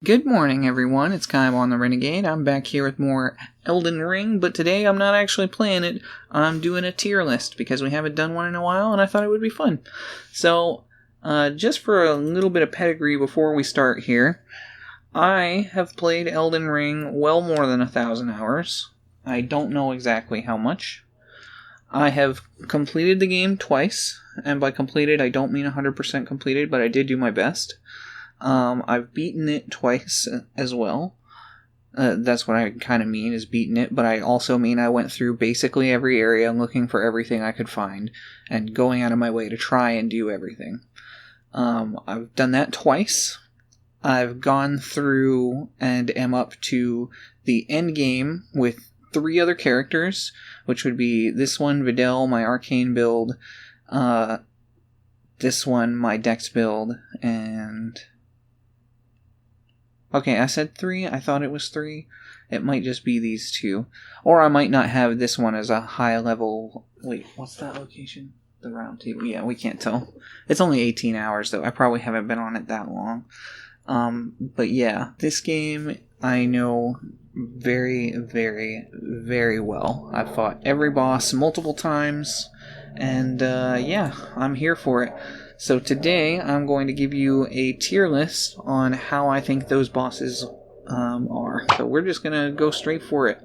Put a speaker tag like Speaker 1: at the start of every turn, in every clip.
Speaker 1: Good morning, everyone. It's Kyle on the Renegade. I'm back here with more Elden Ring, but today I'm not actually playing it. I'm doing a tier list because we haven't done one in a while, and I thought it would be fun. So, just for a little bit of pedigree before we start here, I have played Elden Ring well more than 1,000 hours. I don't know exactly how much. I have completed the game twice, and by completed I don't mean 100% completed, but I did do my best. I've beaten it twice as well. That's what I kind of mean, is beaten it, but I also mean I went through basically every area looking for everything I could find, and going out of my way to try and do everything. I've done that twice. I've gone through and am up to the end game with 3 other characters, which would be this one, Videl, my arcane build, this one, my dex build, and... Okay, I said 3. I thought it was 3. It might just be these 2. Or I might not have this one as a high level... Wait, what's that location? The round table. Yeah, we can't tell. It's only 18 hours, though. I probably haven't been on it that long. But yeah, this game I know very, very, very well. I've fought every boss multiple times. And yeah, I'm here for it. So today, I'm going to give you a tier list on how I think those bosses are. So we're just going to go straight for it.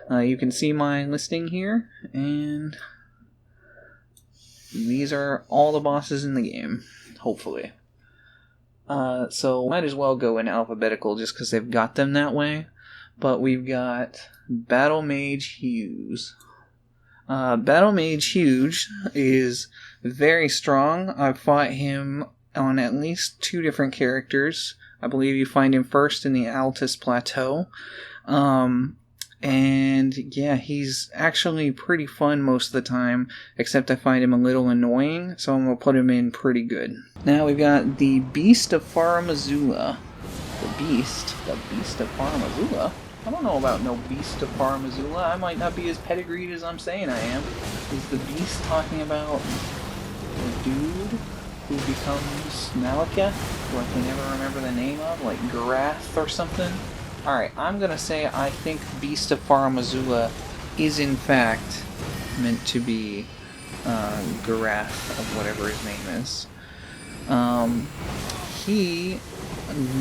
Speaker 1: You can see my listing here, and these are all the bosses in the game, hopefully. So might as well go in alphabetical just because they've got them that way. But we've got Battle Mage Hughes. Battle Mage Hughes is very strong. I've fought him on at least 2 different characters. I believe you find him first in the Altus Plateau. And yeah, he's actually pretty fun most of the time, except I find him a little annoying, so I'm going to put him in pretty good. Now we've got the Beast of Faramazula. The Beast of Faramazula? I don't know about no Beast of Faramazula. I might not be as pedigreed as I'm saying I am. Is the Beast talking about the dude who becomes Malekith, who I can never remember the name of, like Garath or something? Alright, I'm gonna say I think Beast of Faramazula is in fact meant to be Garath, of whatever his name is. He,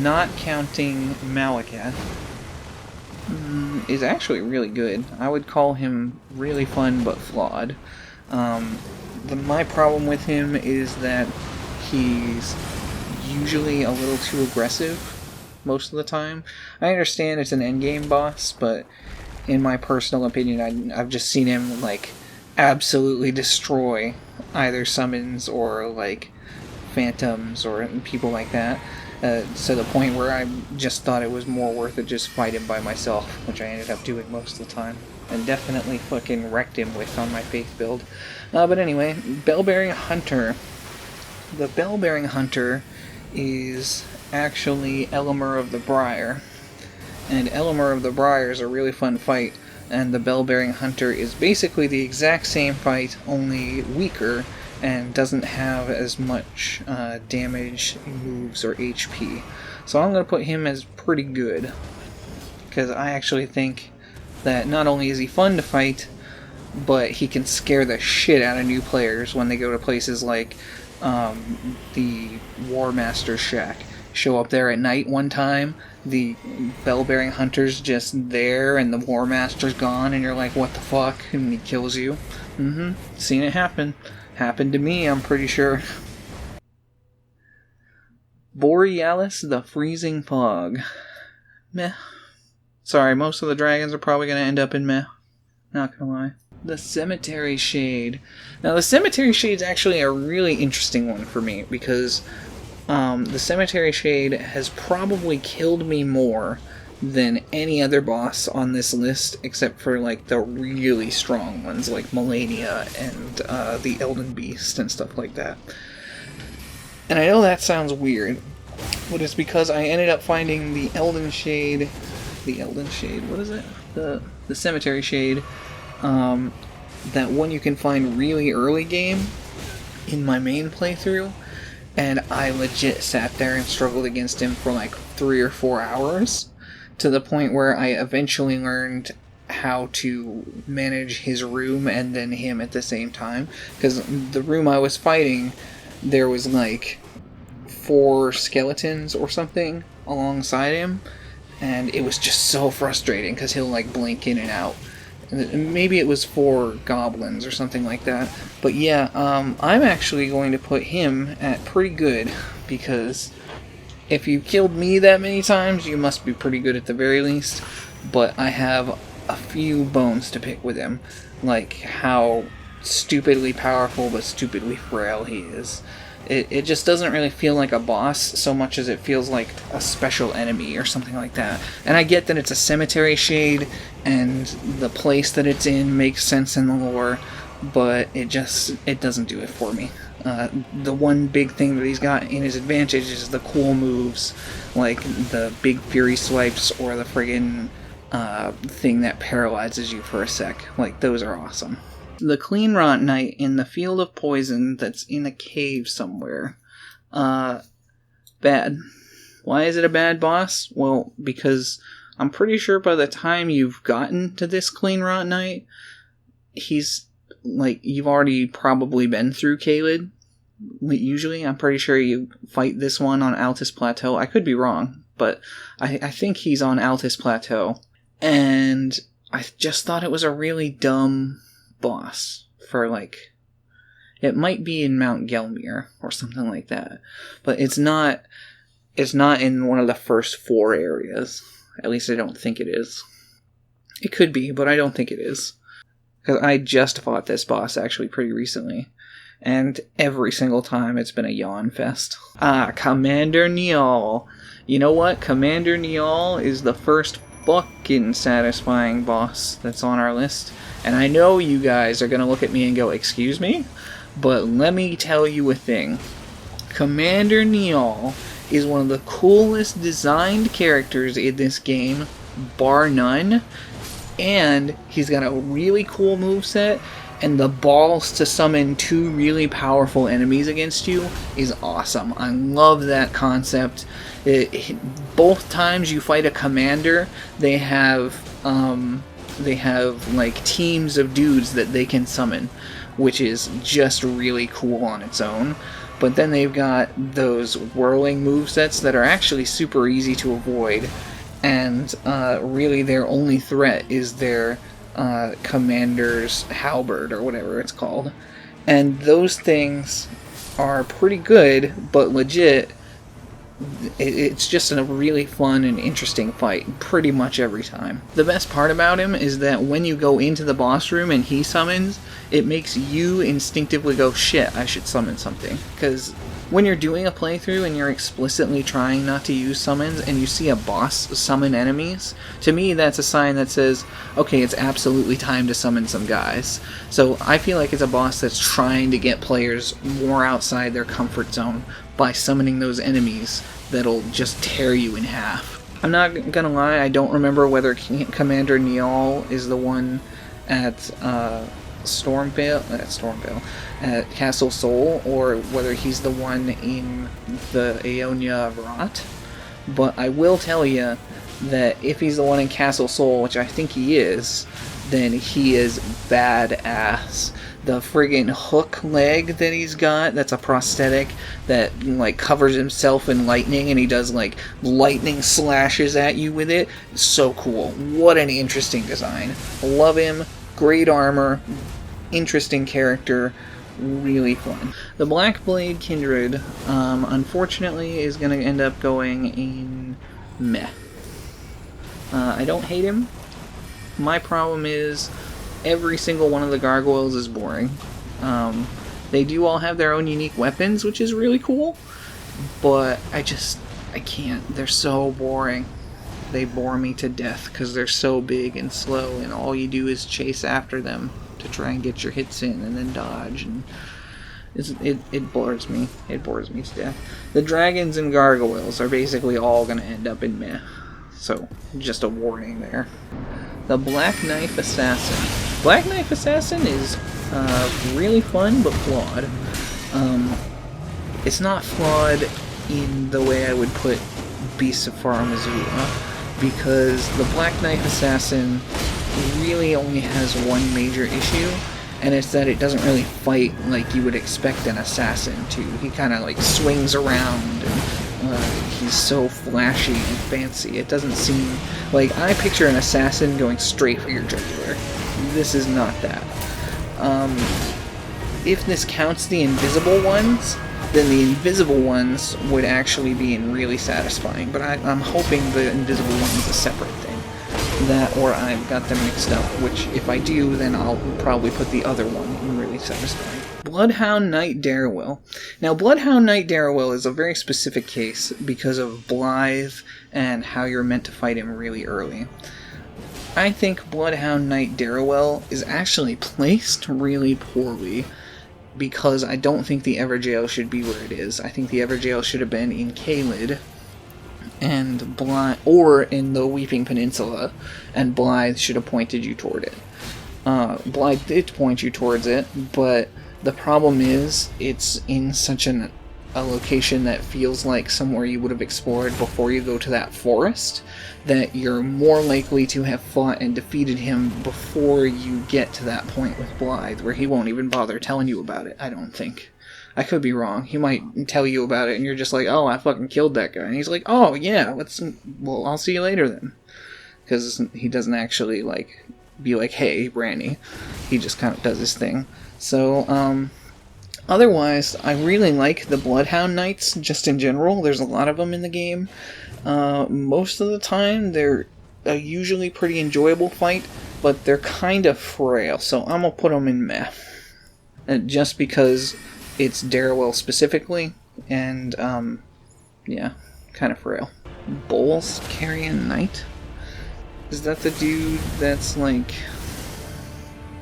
Speaker 1: not counting Malekith, is actually really good. I would call him really fun but flawed. My problem with him is that he's usually a little too aggressive most of the time. I understand it's an endgame boss, but in my personal opinion, I've just seen him like absolutely destroy either summons or like phantoms or people like that. To the point where I just thought it was more worth it just fight him by myself, which I ended up doing most of the time. And definitely fucking wrecked him with on my faith build. But anyway, Bell-Bearing Hunter. The Bell-Bearing Hunter is actually Elimer of the Briar. And Elimer of the Briar is a really fun fight, and the Bell-Bearing Hunter is basically the exact same fight, only weaker, and doesn't have as much damage, moves, or HP. So I'm going to put him as pretty good, because I actually think that not only is he fun to fight, but he can scare the shit out of new players when they go to places like the War Master's Shack. Show up there at night one time, the Bell-Bearing Hunter's just there, and the War Master's gone, and you're like, what the fuck? And he kills you. Seen it happen. Happened to me, I'm pretty sure. Borealis the Freezing Fog. Meh. Sorry, most of the dragons are probably going to end up in meh. Not gonna lie. The Cemetery Shade. Now, the Cemetery Shade's actually a really interesting one for me, because the Cemetery Shade has probably killed me more than any other boss on this list, except for like the really strong ones like Melania and the Elden Beast and stuff like that. And I know that sounds weird, but it's because I ended up finding the Elden Shade, what is it? The Cemetery Shade, that one you can find really early game in my main playthrough, and I legit sat there and struggled against him for like 3 or 4 hours, to the point where I eventually learned how to manage his room and then him at the same time. Because the room I was fighting, there was like 4 skeletons or something alongside him, and it was just so frustrating because he'll like blink in and out. Maybe it was 4 goblins or something like that. But yeah, I'm actually going to put him at pretty good, because if you killed me that many times, you must be pretty good at the very least. But I have a few bones to pick with him, like how stupidly powerful but stupidly frail he is. It just doesn't really feel like a boss so much as it feels like a special enemy or something like that. And I get that it's a cemetery shade and the place that it's in makes sense in the lore, but it doesn't do it for me. The one big thing that he's got in his advantage is the cool moves, like the big fury swipes or the friggin' thing that paralyzes you for a sec. Like, those are awesome. The Clean Rot Knight in the Field of Poison that's in a cave somewhere. Bad. Why is it a bad boss? Well, because I'm pretty sure by the time you've gotten to this Clean Rot Knight, he's, like, you've already probably been through Caelid. Usually, I'm pretty sure you fight this one on Altus Plateau. I could be wrong, but I think he's on Altus Plateau. And I just thought it was a really dumb boss for, like, it might be in Mount Gelmir or something like that, but it's not in one of the first 4 areas. At least I don't think it is. It could be, but I don't think it is, because I just fought this boss actually pretty recently, and every single time it's been a yawn fest. Commander Niall. You know what? Commander Niall is the first fucking satisfying boss that's on our list. And I know you guys are going to look at me and go, excuse me? But let me tell you a thing. Commander Niall is one of the coolest designed characters in this game, bar none. And he's got a really cool moveset, and the balls to summon 2 really powerful enemies against you is awesome. I love that concept. Both times you fight a commander, they have like teams of dudes that they can summon, which is just really cool on its own. But then they've got those whirling movesets that are actually super easy to avoid, and really their only threat is their commander's halberd or whatever it's called. And those things are pretty good, but legit, it's just a really fun and interesting fight pretty much every time. The best part about him is that when you go into the boss room and he summons, it makes you instinctively go, shit, I should summon something. Because when you're doing a playthrough and you're explicitly trying not to use summons and you see a boss summon enemies, to me that's a sign that says, okay, it's absolutely time to summon some guys. So I feel like it's a boss that's trying to get players more outside their comfort zone by summoning those enemies that'll just tear you in half. I'm not gonna lie, I don't remember whether Commander Niall is the one at Stormvale, at Castle Sol, or whether he's the one in the Aeonia Rot. But I will tell you that if he's the one in Castle Sol, which I think he is, then he is badass. The friggin' hook leg that he's got, that's a prosthetic that, like, covers himself in lightning, and he does, like, lightning slashes at you with it. So cool. What an interesting design. Love him. Great armor. Interesting character. Really fun. The Black Blade Kindred, unfortunately, is going to end up going in meh. I don't hate him. My problem is every single one of the gargoyles is boring. They do all have their own unique weapons, which is really cool, but I can't. They're so boring. They bore me to death because they're so big and slow, and all you do is chase after them to try and get your hits in and then dodge, and it bores me. It bores me to death. The dragons and gargoyles are basically all going to end up in meh, so just a warning there. The Black Knife Assassin. Black Knife Assassin is really fun but flawed. It's not flawed in the way I would put Beasts of Far Missoula, because the Black Knight Assassin really only has one major issue, and it's that it doesn't really fight like you would expect an assassin to. He kind of like swings around, and he's so flashy and fancy. It doesn't seem like, I picture an assassin going straight for your jugular. This is not that. If this counts the invisible ones, then the invisible ones would actually be really satisfying. But I'm hoping the invisible one is a separate thing. That, or I've got them mixed up, which if I do, then I'll probably put the other one in really satisfying. Bloodhound Knight Darrowell. Now, Bloodhound Knight Darrowell is a very specific case because of Blythe and how you're meant to fight him really early. I think Bloodhound Knight Darrowell is actually placed really poorly, because I don't think the Evergaol should be where it is. I think the Evergaol should have been in Caelid, and Blythe, or in the Weeping Peninsula, and Blythe should have pointed you toward it. Blythe did point you towards it, but the problem is it's in such a location that feels like somewhere you would have explored before you go to that forest, that you're more likely to have fought and defeated him before you get to that point with Blythe, where he won't even bother telling you about it, I don't think. I could be wrong. He might tell you about it, and you're just like, oh, I fucking killed that guy. And he's like, oh, yeah, well, I'll see you later then. Because he doesn't actually, like, be like, hey, Branny. He just kind of does his thing. So, otherwise, I really like the Bloodhound Knights, just in general. There's a lot of them in the game. Most of the time, they're a usually pretty enjoyable fight, but they're kind of frail, so I'm gonna put them in meh. Just because it's Darrowell specifically, and, yeah, kind of frail. Bowls Carrion Knight? Is that the dude that's, like,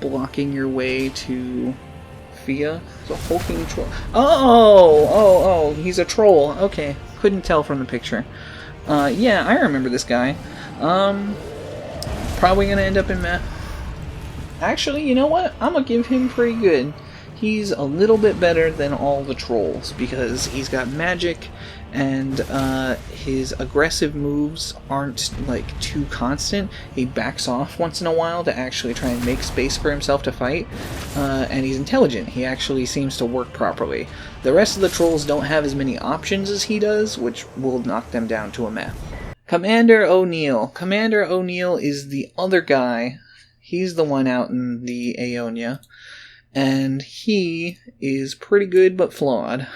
Speaker 1: blocking your way to Fia? It's a hulking troll. Oh, he's a troll. Okay, couldn't tell from the picture. Yeah, I remember this guy. Probably gonna end up in meh. Actually, you know what? I'm gonna give him pretty good. He's a little bit better than all the trolls, because he's got magic, and his aggressive moves aren't, like, too constant. He backs off once in a while to actually try and make space for himself to fight, and he's intelligent. He actually seems to work properly. The rest of the trolls don't have as many options as he does, which will knock them down to a meh. Commander O'Neill. Commander O'Neill is the other guy. He's the one out in the Aeonia. And he is pretty good but flawed.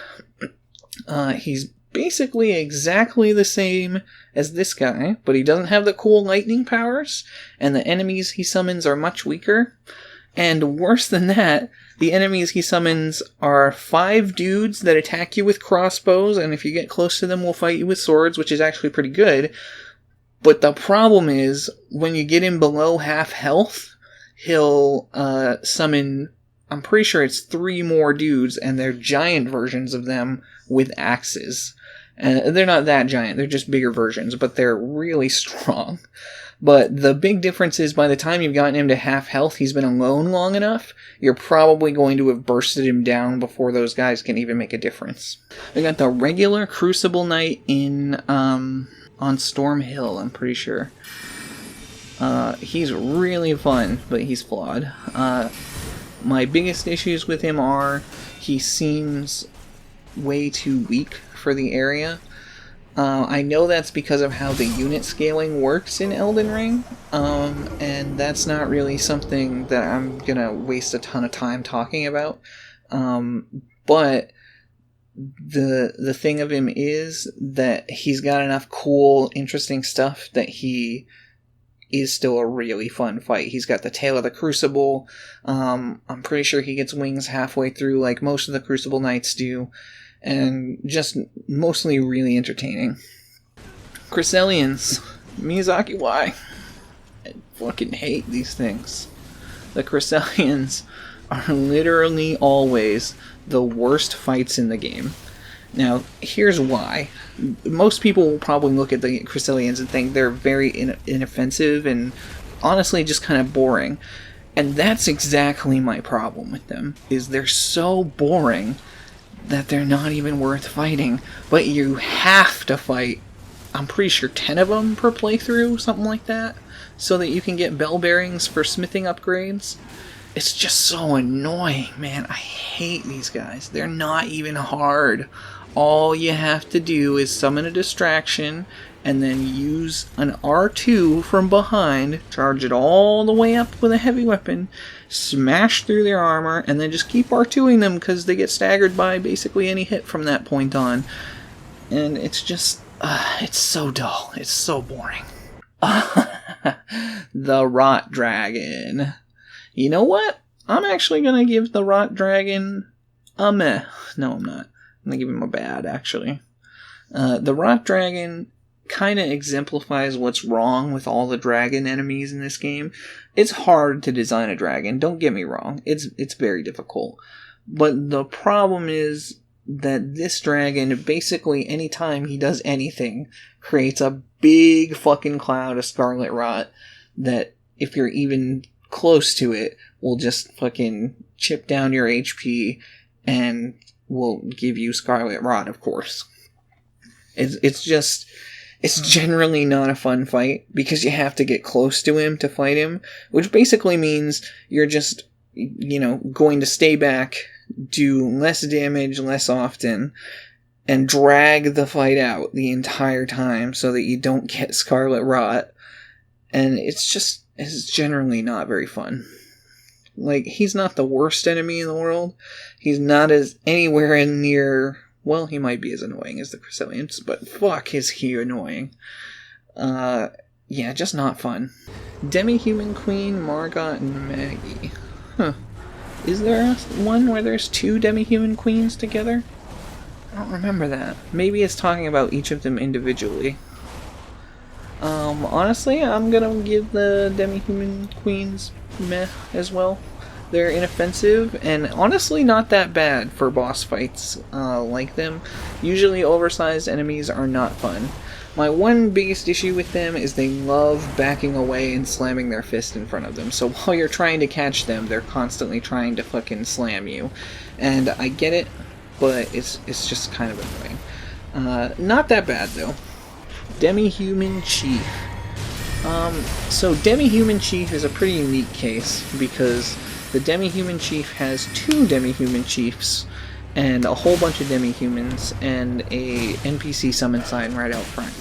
Speaker 1: He's basically exactly the same as this guy, but he doesn't have the cool lightning powers, and the enemies he summons are much weaker. And worse than that, the enemies he summons are 5 dudes that attack you with crossbows, and if you get close to them will fight you with swords, which is actually pretty good. But the problem is, when you get him below half health, he'll summon, I'm pretty sure it's 3 more dudes, and they're giant versions of them with axes. And they're not that giant, they're just bigger versions, but they're really strong. But the big difference is, by the time you've gotten him to half health, he's been alone long enough, you're probably going to have bursted him down before those guys can even make a difference. I got the regular Crucible Knight in, on Storm Hill, I'm pretty sure. He's really fun, but he's flawed. My biggest issues with him are, he seems way too weak for the area. I know that's because of how the unit scaling works in Elden Ring, and that's not really something that I'm gonna waste a ton of time talking about. But the thing of him is that he's got enough cool, interesting stuff that he is still a really fun fight. He's got the tail of the Crucible. I'm pretty sure he gets wings halfway through, like most of the Crucible Knights do. And just mostly really entertaining. Chrysalians. Miyazaki, why? I fucking hate these things. The Chrysalians are literally always the worst fights in the game. Now, here's why. Most people will probably look at the Chrysalians and think they're very inoffensive and honestly just kind of boring. And that's exactly my problem with them, is they're so boring that they're not even worth fighting, but you have to fight, I'm pretty sure 10 of them per playthrough, something like that, so that you can get bell bearings for smithing upgrades. It's just so annoying, man. I hate these guys. They're not even hard. All you have to do is summon a distraction and then use an R2 from behind, charge it all the way up with a heavy weapon, smash through their armor, and then just keep R2ing them because they get staggered by basically any hit from that point on. And it's just, it's so dull. It's so boring. The Rot Dragon. You know what? I'm actually going to give the Rot Dragon a meh. No, I'm not. I'm going to give him a bad, actually. The Rot Dragon kind of exemplifies what's wrong with all the dragon enemies in this game. It's hard to design a dragon, don't get me wrong. It's very difficult. But the problem is that this dragon, basically anytime he does anything, creates a big fucking cloud of scarlet rot that, if you're even close to it, will just fucking chip down your HP and will give you scarlet rot, of course. It's generally not a fun fight because you have to get close to him to fight him, which basically means you're just, going to stay back, do less damage less often, and drag the fight out the entire time so that you don't get scarlet rot. And it's generally not very fun. Like, he's not the worst enemy in the world. He's not as anywhere near... Well, he might be as annoying as the Chrysalians, but fuck is he annoying. Yeah, just not fun. Demi-Human Queen, Margot, and Maggie. Huh. Is there one where there's 2 Demi-Human Queens together? I don't remember that. Maybe it's talking about each of them individually. Honestly, I'm gonna give the Demi-Human Queens meh as well. They're inoffensive, and honestly not that bad for boss fights like them. Usually oversized enemies are not fun. My one biggest issue with them is they love backing away and slamming their fist in front of them. So while you're trying to catch them, they're constantly trying to fucking slam you. And I get it, but it's just kind of annoying. Not that bad, though. Demi-Human Chief. So Demi-Human Chief is a pretty unique case, because the Demi-Human Chief has 2 Demi-Human Chiefs, and a whole bunch of Demi-Humans, and a NPC summon sign right out front.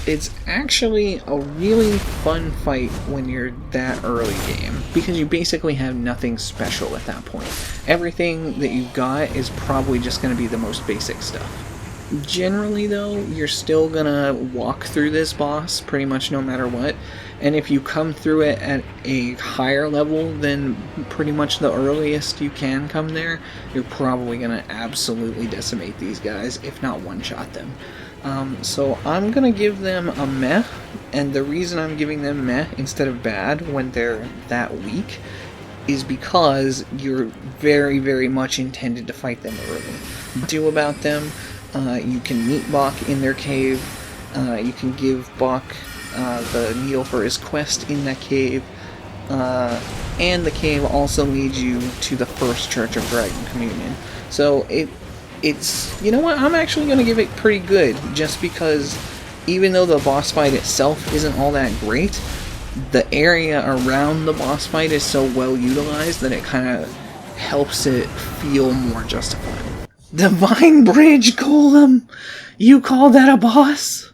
Speaker 1: It's actually a really fun fight when you're that early game, because you basically have nothing special at that point. Everything that you got is probably just going to be the most basic stuff. Generally, though, you're still gonna walk through this boss pretty much no matter what, and if you come through it at a higher level than pretty much the earliest you can come there, you're probably gonna absolutely decimate these guys, if not one-shot them. So I'm gonna give them a meh, and the reason I'm giving them meh instead of bad when they're that weak is because you're very, very much intended to fight them early. Do about them. You can meet Bach in their cave, you can give Bach the needle for his quest in that cave, and the cave also leads you to the first Church of Dragon Communion. So it's, you know what, I'm actually going to give it pretty good, just because even though the boss fight itself isn't all that great, the area around the boss fight is so well utilized that it kind of helps it feel more justified. Divine Bridge Golem! You call that a boss?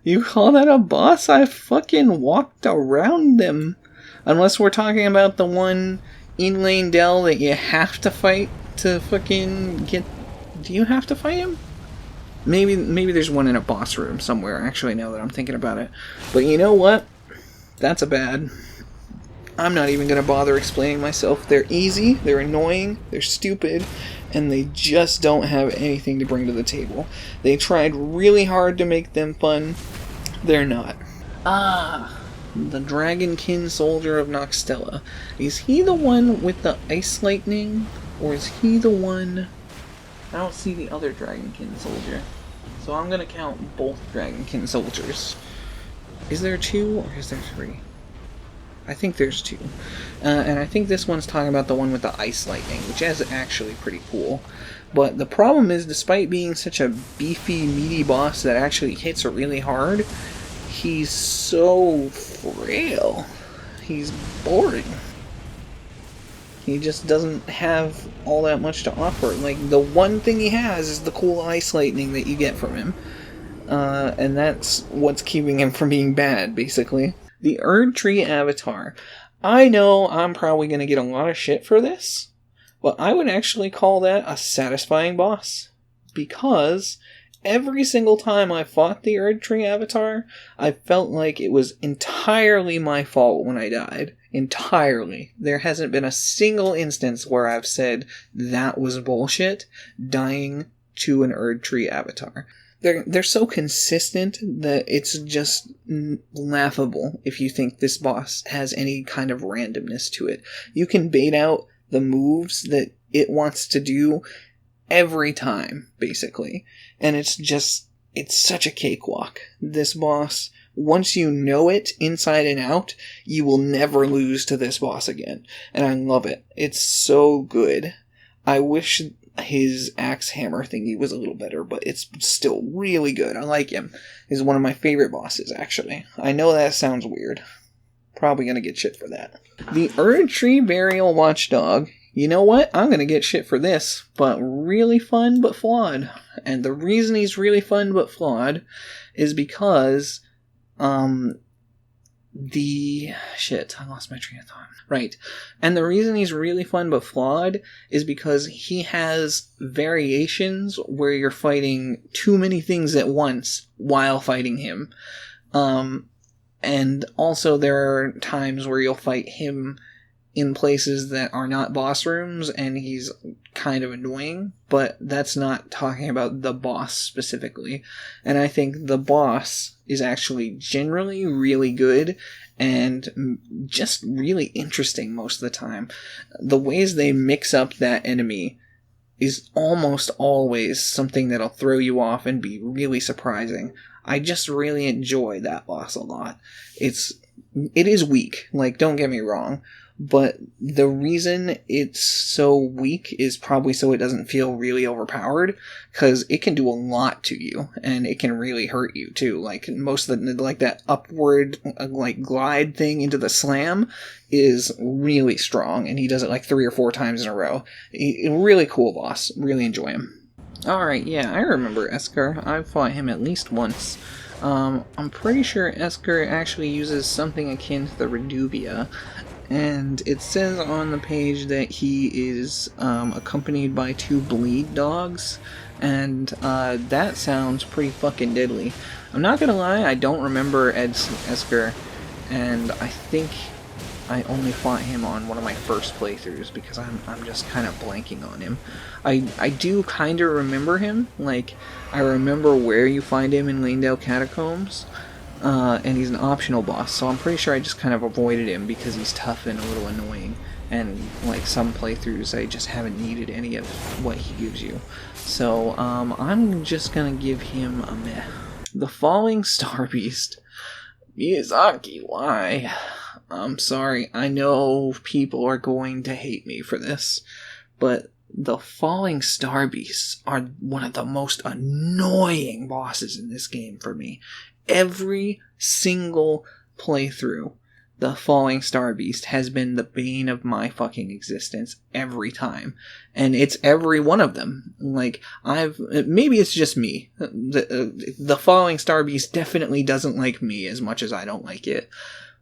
Speaker 1: You call that a boss? I fucking walked around them. Unless we're talking about the one in-lane Dell that you have to fight to fucking get... Do you have to fight him? Maybe there's one in a boss room somewhere, actually, now that I'm thinking about it. But you know what? That's a bad. I'm not even going to bother explaining myself. They're easy, they're annoying, they're stupid, and they just don't have anything to bring to the table. They tried really hard to make them fun. They're not. The Dragonkin Soldier of Noxtella. Is he the one with the ice lightning? Or is he the one... I don't see the other Dragonkin Soldier. So I'm going to count both Dragonkin Soldiers. Is there 2 or is there 3? I think there's two. And I think this one's talking about the one with the ice lightning, which is actually pretty cool. But the problem is, despite being such a beefy, meaty boss that actually hits really hard, he's so frail. He's boring. He just doesn't have all that much to offer. Like, the one thing he has is the cool ice lightning that you get from him. And that's what's keeping him from being bad, basically. The Erd Tree Avatar. I know I'm probably going to get a lot of shit for this, but I would actually call that a satisfying boss. Because every single time I fought the Erd Tree Avatar, I felt like it was entirely my fault when I died. Entirely. There hasn't been a single instance where I've said that was bullshit, dying to an Erd Tree Avatar. They're so consistent that it's just laughable if you think this boss has any kind of randomness to it. You can bait out the moves that it wants to do every time, basically. And it's such a cakewalk. This boss, once you know it inside and out, you will never lose to this boss again. And I love it. It's so good. I wish his axe hammer thingy was a little better, but it's still really good. I like him. He's one of my favorite bosses, actually. I know that sounds weird. Probably gonna get shit for that. The Erd Tree Burial Watchdog. You know what? I'm gonna get shit for this, but really fun but flawed. And the reason he's really fun but flawed is because, I lost my train of thought. Right. And the reason he's really fun but flawed is because he has variations where you're fighting too many things at once while fighting him. And also there are times where you'll fight him in places that are not boss rooms, and he's kind of annoying, but that's not talking about the boss specifically. And I think the boss is actually generally really good and just really interesting most of the time. The ways they mix up that enemy is almost always something that'll throw you off and be really surprising. I just really enjoy that boss a lot. It is weak, like, don't get me wrong, but the reason it's so weak is probably so it doesn't feel really overpowered, because it can do a lot to you, and it can really hurt you too. Like, most of the, like, that upward, like, glide thing into the slam is really strong, and he does it like 3 or 4 times in a row. Really cool boss. Really enjoy him. Alright, yeah, I remember Esker. I've fought him at least once. I'm pretty sure Esker actually uses something akin to the Reduvia, and it says on the page that he is accompanied by 2 bleed dogs, and that sounds pretty fucking deadly. I'm not gonna lie, I don't remember Esker, and I think I only fought him on one of my first playthroughs because I'm just kind of blanking on him. I do kind of remember him, like, I remember where you find him in Lanedale Catacombs, and he's an optional boss, so I'm pretty sure I just kind of avoided him because he's tough and a little annoying, and like some playthroughs I just haven't needed any of what he gives you. So I'm just gonna give him a meh. The Falling Star Beast. Miyazaki, why? I'm sorry, I know people are going to hate me for this, but the Falling Star Beasts are one of the most annoying bosses in this game for me. Every single playthrough, the Falling Star Beast has been the bane of my fucking existence every time. And it's every one of them. Like, maybe it's just me. The Falling Star Beast definitely doesn't like me as much as I don't like it.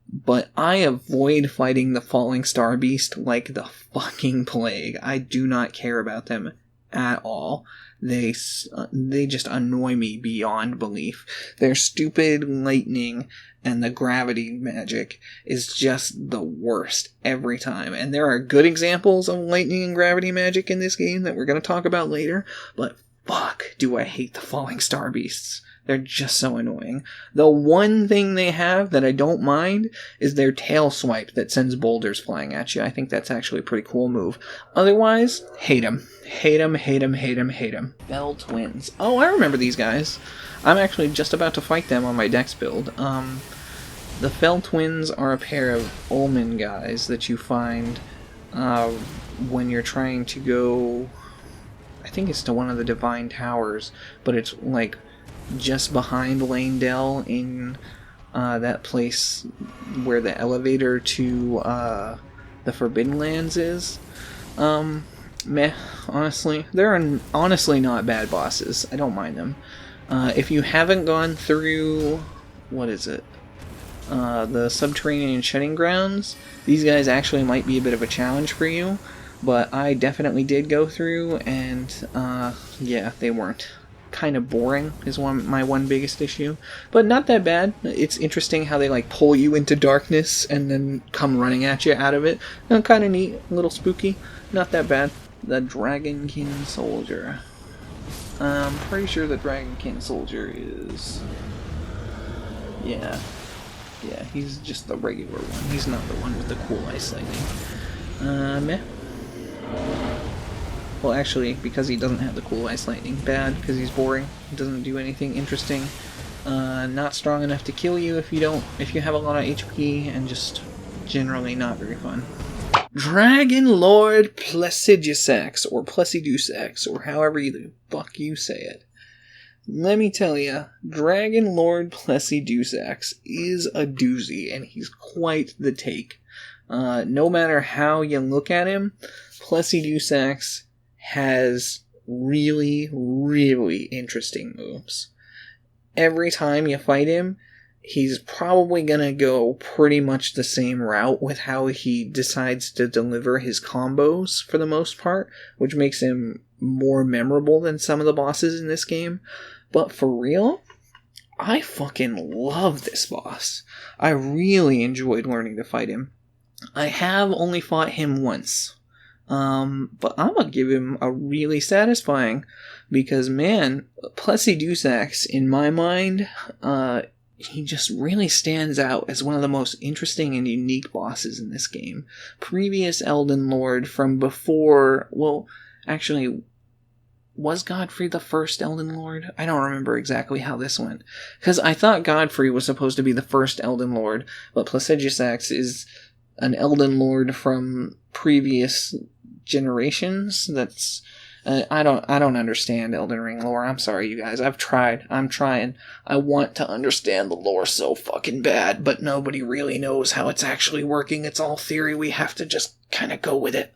Speaker 1: But I avoid fighting the Falling Star Beast like the fucking plague. I do not care about them at all. They just annoy me beyond belief. Their stupid lightning and the gravity magic is just the worst every time. And there are good examples of lightning and gravity magic in this game that we're going to talk about later, but fuck, do I hate the Falling Star Beasts. They're just so annoying. The one thing they have that I don't mind is their tail swipe that sends boulders flying at you. I think that's actually a pretty cool move. Otherwise, hate them. Hate them, hate them, hate them, hate them. Bell Twins. Oh, I remember these guys. I'm actually just about to fight them on my Dex build. The Fell Twins are a pair of Ullman guys that you find when you're trying to go, I think it's to one of the Divine Towers, but it's like just behind Lanedell in that place where the elevator to the Forbidden Lands is. Meh, honestly. They're honestly not bad bosses. I don't mind them. If you haven't gone through, what is it? The Subterranean Shedding Grounds, these guys actually might be a bit of a challenge for you, but I definitely did go through, and yeah, they weren't. Kind of boring is my one biggest issue, but not that bad. It's interesting how they like pull you into darkness and then come running at you out of it. Kind of neat, a little spooky, not that bad. The Dragonkin Soldier. I'm pretty sure the Dragonkin Soldier is... Yeah, he's just the regular one. He's not the one with the cool ice lightning. Meh. Well, actually, because he doesn't have the cool ice lightning, bad, because he's boring. He doesn't do anything interesting. Not strong enough to kill you if you have a lot of HP, and just generally not very fun. Dragon Lord Placidusax, or Placidusax, or however the fuck you say it. Let me tell you, Dragon Lord Placidusax is a doozy, and he's quite the take. No matter how you look at him, Placidusax has really, really interesting moves. Every time you fight him, he's probably gonna go pretty much the same route with how he decides to deliver his combos for the most part, which makes him more memorable than some of the bosses in this game. But for real, I fucking love this boss. I really enjoyed learning to fight him. I have only fought him once. But I'm gonna give him a really satisfying, because man, Placidusax, in my mind, he just really stands out as one of the most interesting and unique bosses in this game. Previous Elden Lord from before, well, actually, was Godfrey the first Elden Lord? I don't remember exactly how this went, because I thought Godfrey was supposed to be the first Elden Lord, but Placidusax is an Elden Lord from previous generations. That's I don't understand Elden Ring lore. I'm sorry, you guys. I've tried. I'm trying. I want to understand the lore so fucking bad, but nobody really knows how it's actually working. It's all theory. We have to just kind of go with it.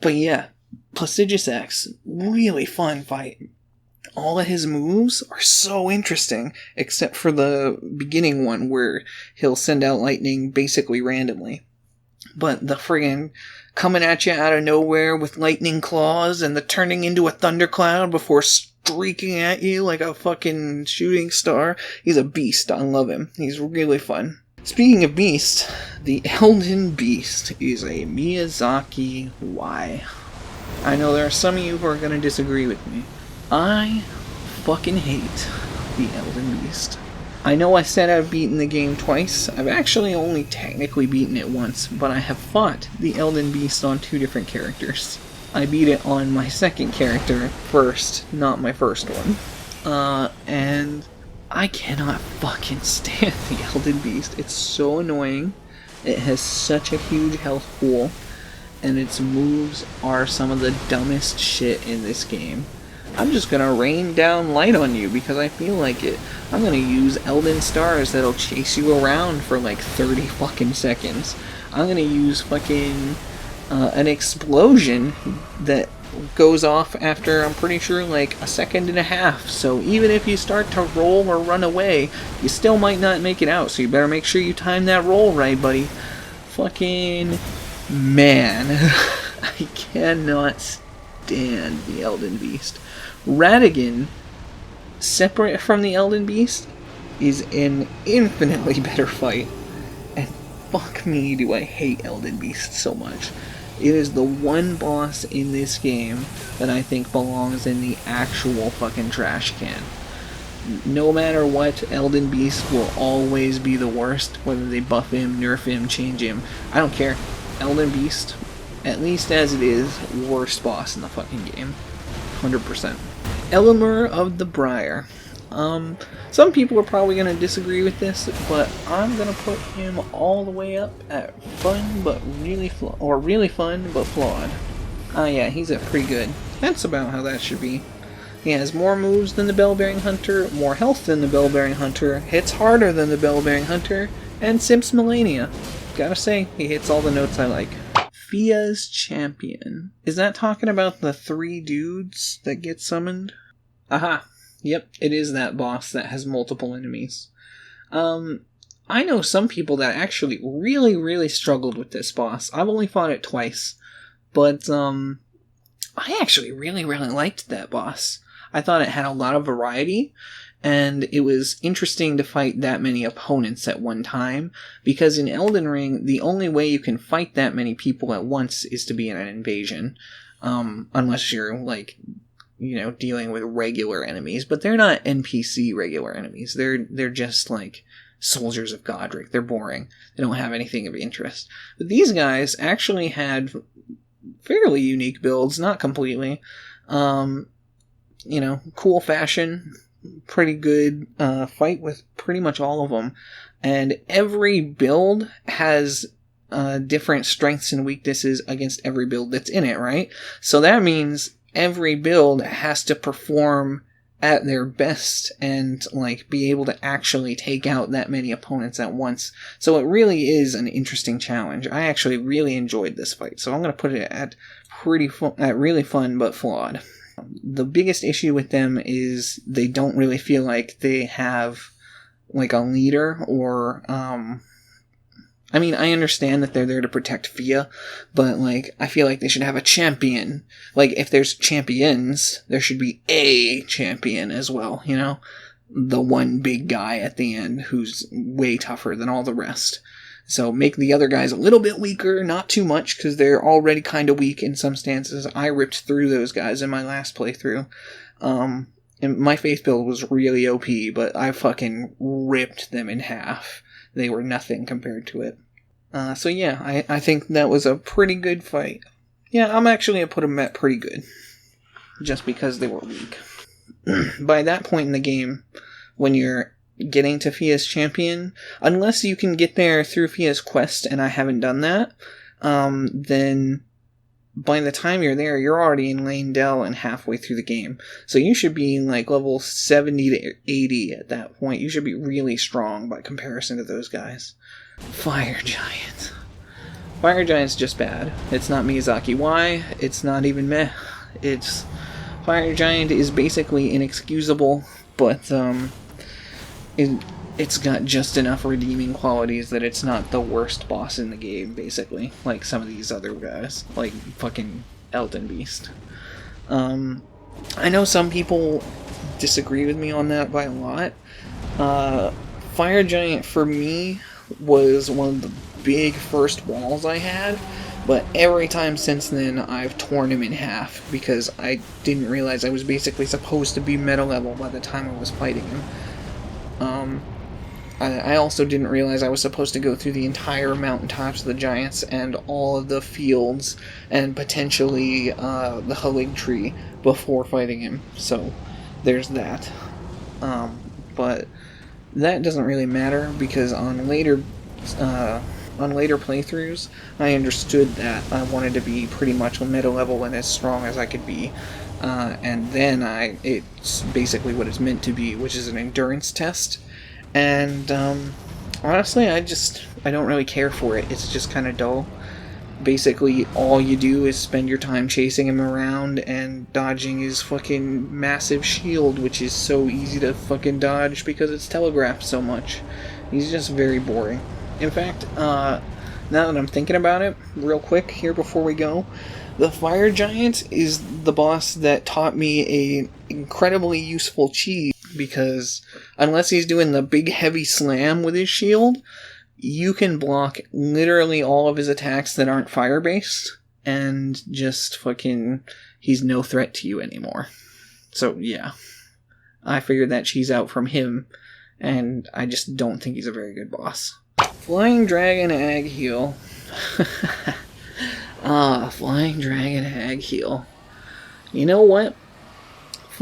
Speaker 1: But yeah, Placidusax, really fun fight. All of his moves are so interesting, except for the beginning one where he'll send out lightning basically randomly. But the friggin' coming at you out of nowhere with lightning claws and the turning into a thundercloud before streaking at you like a fucking shooting star. He's a beast. I love him. He's really fun. Speaking of beast, the Elden Beast is a Miyazaki why. I know there are some of you who are going to disagree with me. I fucking hate the Elden Beast. I know I said I've beaten the game twice. I've actually only technically beaten it once, but I have fought the Elden Beast on 2 different characters. I beat it on my second character first, not my first one. And I cannot fucking stand the Elden Beast. It's so annoying. It has such a huge health pool, and its moves are some of the dumbest shit in this game. I'm just gonna rain down light on you because I feel like it. I'm gonna use Elden Stars that'll chase you around for like 30 fucking seconds. I'm gonna use fucking an explosion that goes off after, I'm pretty sure, like a second and a half. So even if you start to roll or run away, you still might not make it out. So you better make sure you time that roll right, buddy. Fucking man. I cannot stand the Elden Beast. Radagon, separate from the Elden Beast, is an infinitely better fight. And fuck me, do I hate Elden Beast so much. It is the one boss in this game that I think belongs in the actual fucking trash can. No matter what, Elden Beast will always be the worst, whether they buff him, nerf him, change him. I don't care. Elden Beast, at least as it is, worst boss in the fucking game. 100%. Elamur of the Briar. Some people are probably going to disagree with this, but I'm going to put him all the way up at fun but really really fun but flawed. Yeah, he's at pretty good. That's about how that should be. He has more moves than the Bell-Bearing Hunter, more health than the Bell-Bearing Hunter, hits harder than the Bell-Bearing Hunter, and simps Melania. Gotta say, he hits all the notes I like. Fia's Champion. Is that talking about the 3 dudes that get summoned? Aha. Yep, it is that boss that has multiple enemies. I know some people that actually really struggled with this boss. I've only fought it twice. But, I actually really liked that boss. I thought it had a lot of variety, and it was interesting to fight that many opponents at one time, because in Elden Ring, the only way you can fight that many people at once is to be in an invasion, unless you're, like, you know, dealing with regular enemies, but they're not NPC regular enemies. They're just, like, soldiers of Godric. They're boring. They don't have anything of interest. But these guys actually had fairly unique builds, not completely. You know, cool fashion, pretty good fight with pretty much all of them. And every build has different strengths and weaknesses against every build that's in it, right? So that means every build has to perform at their best and, like, be able to actually take out that many opponents at once. So it really is an interesting challenge. I actually really enjoyed this fight, so I'm going to put it at really fun but flawed. The biggest issue with them is they don't really feel like they have, like, a leader or, I mean, I understand that they're there to protect Fia, but, like, I feel like they should have a champion. Like, if there's champions, there should be a champion as well, you know? The one big guy at the end who's way tougher than all the rest. So make the other guys a little bit weaker, not too much, because they're already kind of weak in some stances. I ripped through those guys in my last playthrough. And my faith build was really OP, but I fucking ripped them in half. They were nothing compared to it. So yeah, I think that was a pretty good fight. Yeah, I'm actually going to put them at pretty good. Just because they were weak. By that point in the game, when you're getting to Fia's Champion, unless you can get there through Fia's quest, and I haven't done that, then by the time you're there, you're already in Lane Dell and halfway through the game. So you should be in, like, level 70 to 80 at that point. You should be really strong by comparison to those guys. Fire Giant. Fire Giant's just bad. It's not Miyazaki. Why? It's not even meh. It's... Fire Giant is basically inexcusable, but, it's got just enough redeeming qualities that it's not the worst boss in the game, basically. Like some of these other guys. Like fucking Elden Beast. I know some people disagree with me on that by a lot. Fire Giant, for me, was one of the big first walls I had, but every time since then I've torn him in half, because I didn't realize I was basically supposed to be meta level by the time I was fighting him. I also didn't realize I was supposed to go through the entire mountaintops of the giants and all of the fields and potentially the Halig tree before fighting him. So there's that. But that doesn't really matter, because on later playthroughs, I understood that I wanted to be pretty much meta level and as strong as I could be. And then it's basically what it's meant to be, which is an endurance test. And honestly, I don't really care for it. It's just kind of dull. Basically, all you do is spend your time chasing him around and dodging his fucking massive shield, which is so easy to fucking dodge because it's telegraphed so much. He's just very boring. In fact, now that I'm thinking about it, real quick here before we go, the Fire Giant is the boss that taught me a incredibly useful cheat, because unless he's doing the big heavy slam with his shield, you can block literally all of his attacks that aren't fire-based, and just fucking, he's no threat to you anymore. So yeah, I figured that cheese out from him, and I just don't think he's a very good boss. Flying Dragon Ag Heal. Flying Dragon Ag Heal. You know what?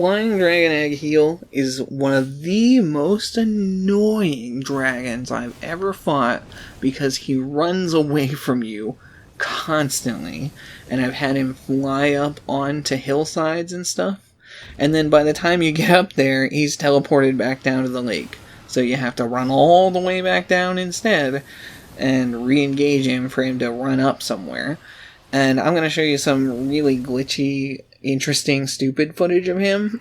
Speaker 1: Flying Dragon Egg Heel is one of the most annoying dragons I've ever fought because he runs away from you constantly, and I've had him fly up onto hillsides and stuff, and then by the time you get up there, he's teleported back down to the lake. So you have to run all the way back down instead and re-engage him for him to run up somewhere. And I'm going to show you some really glitchy, interesting, stupid footage of him.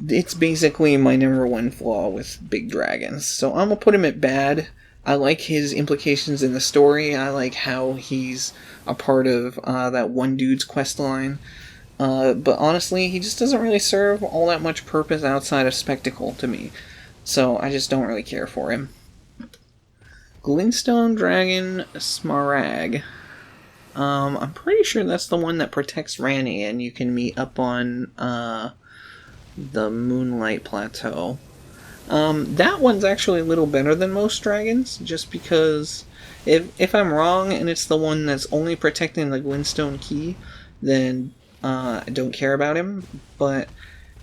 Speaker 1: It's basically my number one flaw with big dragons. So I'm going to put him at bad. I like his implications in the story. I like how he's a part of that one dude's quest line. But honestly, he just doesn't really serve all that much purpose outside of spectacle to me. So I just don't really care for him. Glintstone Dragon Smaragd. I'm pretty sure that's the one that protects Ranni, and you can meet up on the Moonlight Plateau. That one's actually a little better than most dragons, just because if I'm wrong and it's the one that's only protecting the Glintstone Key, then I don't care about him. But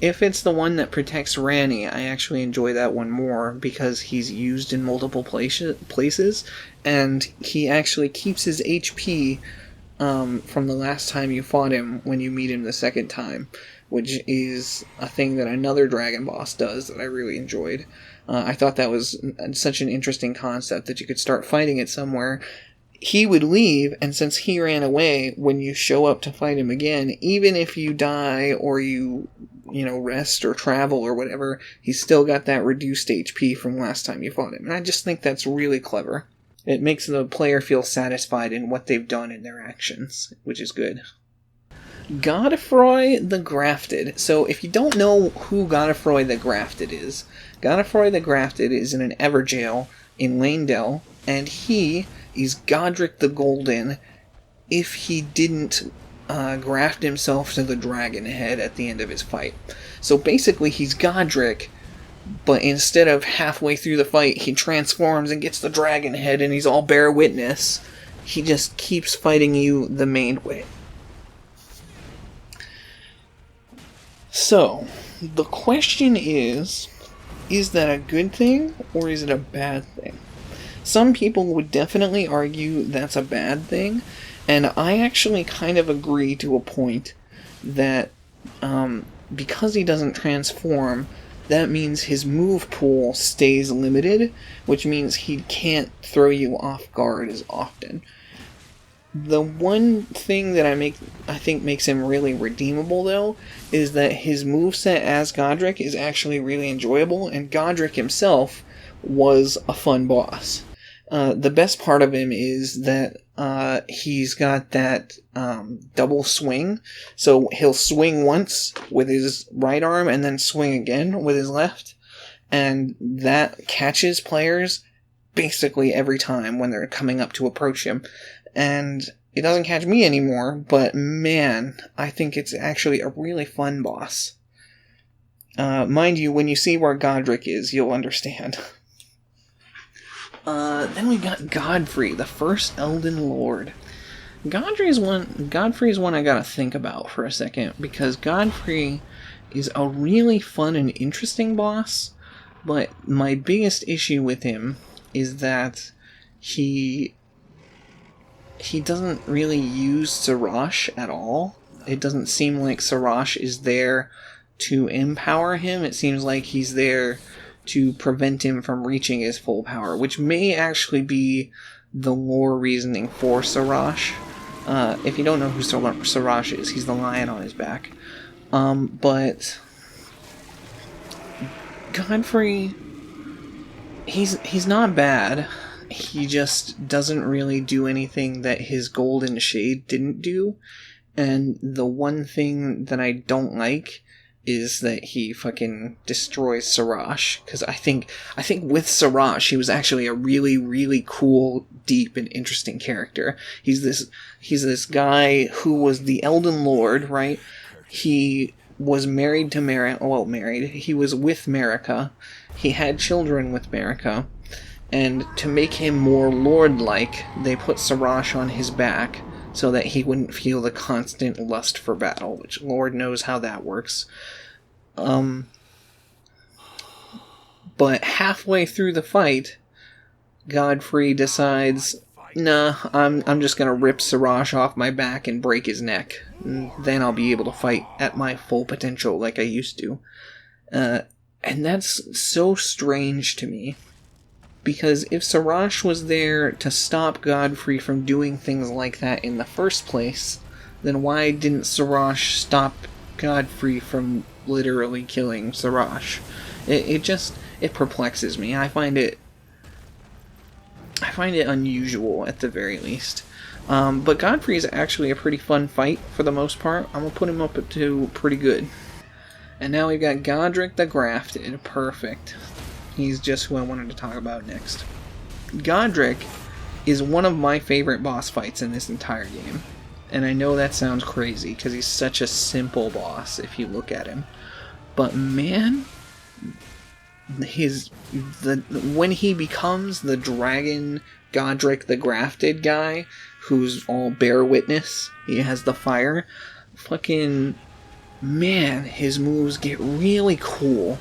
Speaker 1: if it's the one that protects Ranni, I actually enjoy that one more because he's used in multiple places, and he actually keeps his HP from the last time you fought him when you meet him the second time, which is a thing that another dragon boss does that I really enjoyed. I thought that was such an interesting concept that you could start fighting it somewhere. He would leave, and since he ran away, when you show up to fight him again, even if you die or you rest or travel or whatever, he's still got that reduced HP from last time you fought him. And I just think that's really clever. It makes the player feel satisfied in what they've done in their actions, which is good. Godfroy the Grafted. So if you don't know who Godfroy the Grafted is, Godfroy the Grafted is in an Everjail in Lanedell, and he is Godric the Golden if he didn't graft himself to the dragon head at the end of his fight. So basically he's Godric, but instead of halfway through the fight he transforms and gets the dragon head and he's all bear witness. He just keeps fighting you the main way. So, the question is that a good thing or is it a bad thing? Some people would definitely argue that's a bad thing, and I actually kind of agree to a point that because he doesn't transform, that means his move pool stays limited, which means he can't throw you off guard as often. The one thing that I think makes him really redeemable, though, is that his moveset as Godric is actually really enjoyable, and Godric himself was a fun boss. The best part of him is that he's got that double swing, so he'll swing once with his right arm and then swing again with his left, and that catches players basically every time when they're coming up to approach him. And it doesn't catch me anymore, but man, I think it's actually a really fun boss. Mind you, when you see where Godric is, you'll understand. Then we got Godfrey, the first Elden Lord. Godfrey is one I gotta think about for a second, because Godfrey is a really fun and interesting boss, but my biggest issue with him is that he doesn't really use Sirach at all. It doesn't seem like Sirach is there to empower him. It seems like he's there to prevent him from reaching his full power, which may actually be the lore reasoning for Sirach. If you don't know who Sirach is, he's the lion on his back. But Godfrey, he's not bad. He just doesn't really do anything that his Golden Shade didn't do. And the one thing that I don't like is that he fucking destroys Sirach. Because I think with Sirach, he was actually a really, really cool, deep, and interesting character. He's this guy who was the Elden Lord, right? He was married to he was with Marika. He had children with Marika. And to make him more lord-like, they put Sirach on his back so that he wouldn't feel the constant lust for battle, which Lord knows how that works. But halfway through the fight, Godfrey decides, nah, I'm just gonna rip Siraj off my back and break his neck. And then I'll be able to fight at my full potential like I used to. And that's so strange to me. Because if Siraj was there to stop Godfrey from doing things like that in the first place, then why didn't Siraj stop Godfrey from literally killing Siraj? It perplexes me. I find it unusual at the very least. But Godfrey is actually a pretty fun fight for the most part. I'm gonna put him up to pretty good. And now we've got Godric the Grafted. Perfect. He's just who I wanted to talk about next. Godric is one of my favorite boss fights in this entire game. And I know that sounds crazy, because he's such a simple boss if you look at him. But man, when he becomes the dragon Godric the Grafted guy, who's all bear witness, he has the fire, fucking... man, his moves get really cool.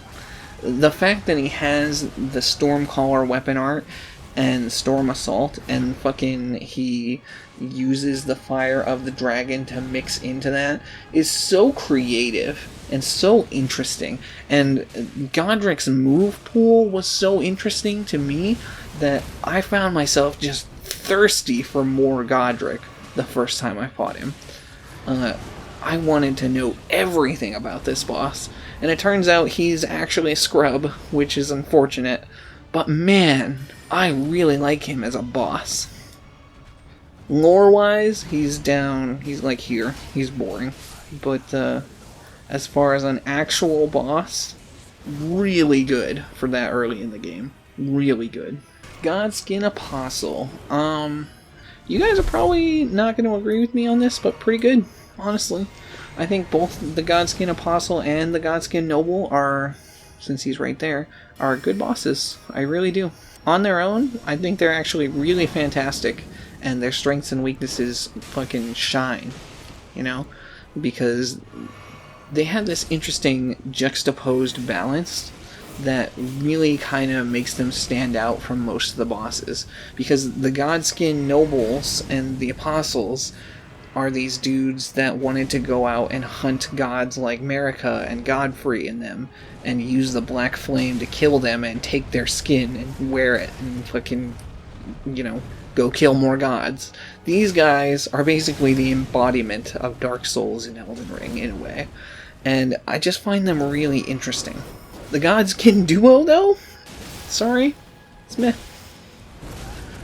Speaker 1: The fact that he has the Stormcaller weapon art and Storm Assault, and fucking he uses the fire of the dragon to mix into that, is so creative and so interesting. And Godric's move pool was so interesting to me that I found myself just thirsty for more Godric the first time I fought him. I wanted to know everything about this boss, and it turns out he's actually a scrub, which is unfortunate, but man, I really like him as a boss. Lore-wise, he's like here, he's boring, but as far as an actual boss, really good for that early in the game. Really good. Godskin Apostle. You guys are probably not going to agree with me on this, but pretty good. Honestly, I think both the Godskin Apostle and the Godskin Noble are, since he's right there, are good bosses. I really do. On their own, I think they're actually really fantastic, and their strengths and weaknesses fucking shine, you know? Because they have this interesting juxtaposed balance that really kind of makes them stand out from most of the bosses. Because the Godskin Nobles and the Apostles are these dudes that wanted to go out and hunt gods like Marika and Godfrey and them, and use the Black Flame to kill them and take their skin and wear it and fucking, you know, go kill more gods. These guys are basically the embodiment of Dark Souls in Elden Ring, in a way. And I just find them really interesting. The Godskin duo, though? Sorry, it's meh.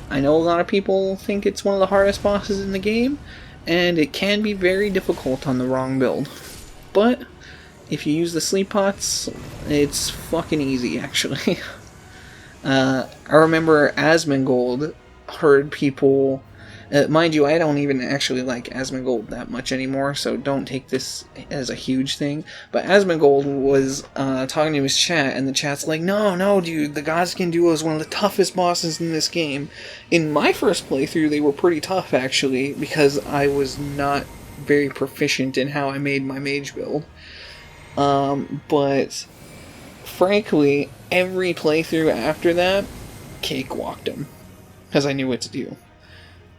Speaker 1: I know a lot of people think it's one of the hardest bosses in the game, and it can be very difficult on the wrong build. But if you use the sleep pots, it's fucking easy, actually. I remember Asmongold heard people... mind you, I don't even actually like Asmongold that much anymore, so don't take this as a huge thing. But Asmongold was talking to his chat, and the chat's like, no, dude, the Godskin Duo is one of the toughest bosses in this game. In my first playthrough, they were pretty tough, actually, because I was not very proficient in how I made my mage build. But frankly, every playthrough after that, cakewalked them, because I knew what to do.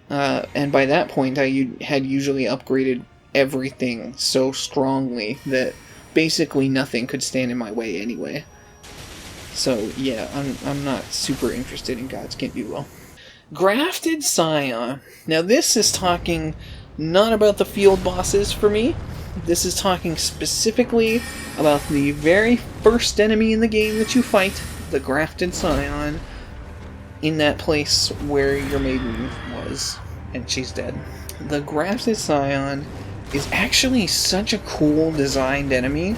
Speaker 1: And by that point, I had usually upgraded everything so strongly that basically nothing could stand in my way anyway. So yeah, I'm not super interested in Godskin Duo. Grafted Scion. Now this is talking not about the field bosses for me. This is talking specifically about the very first enemy in the game that you fight, the Grafted Scion, in that place where your maiden was, and she's dead. The Grafted Scion is actually such a cool designed enemy,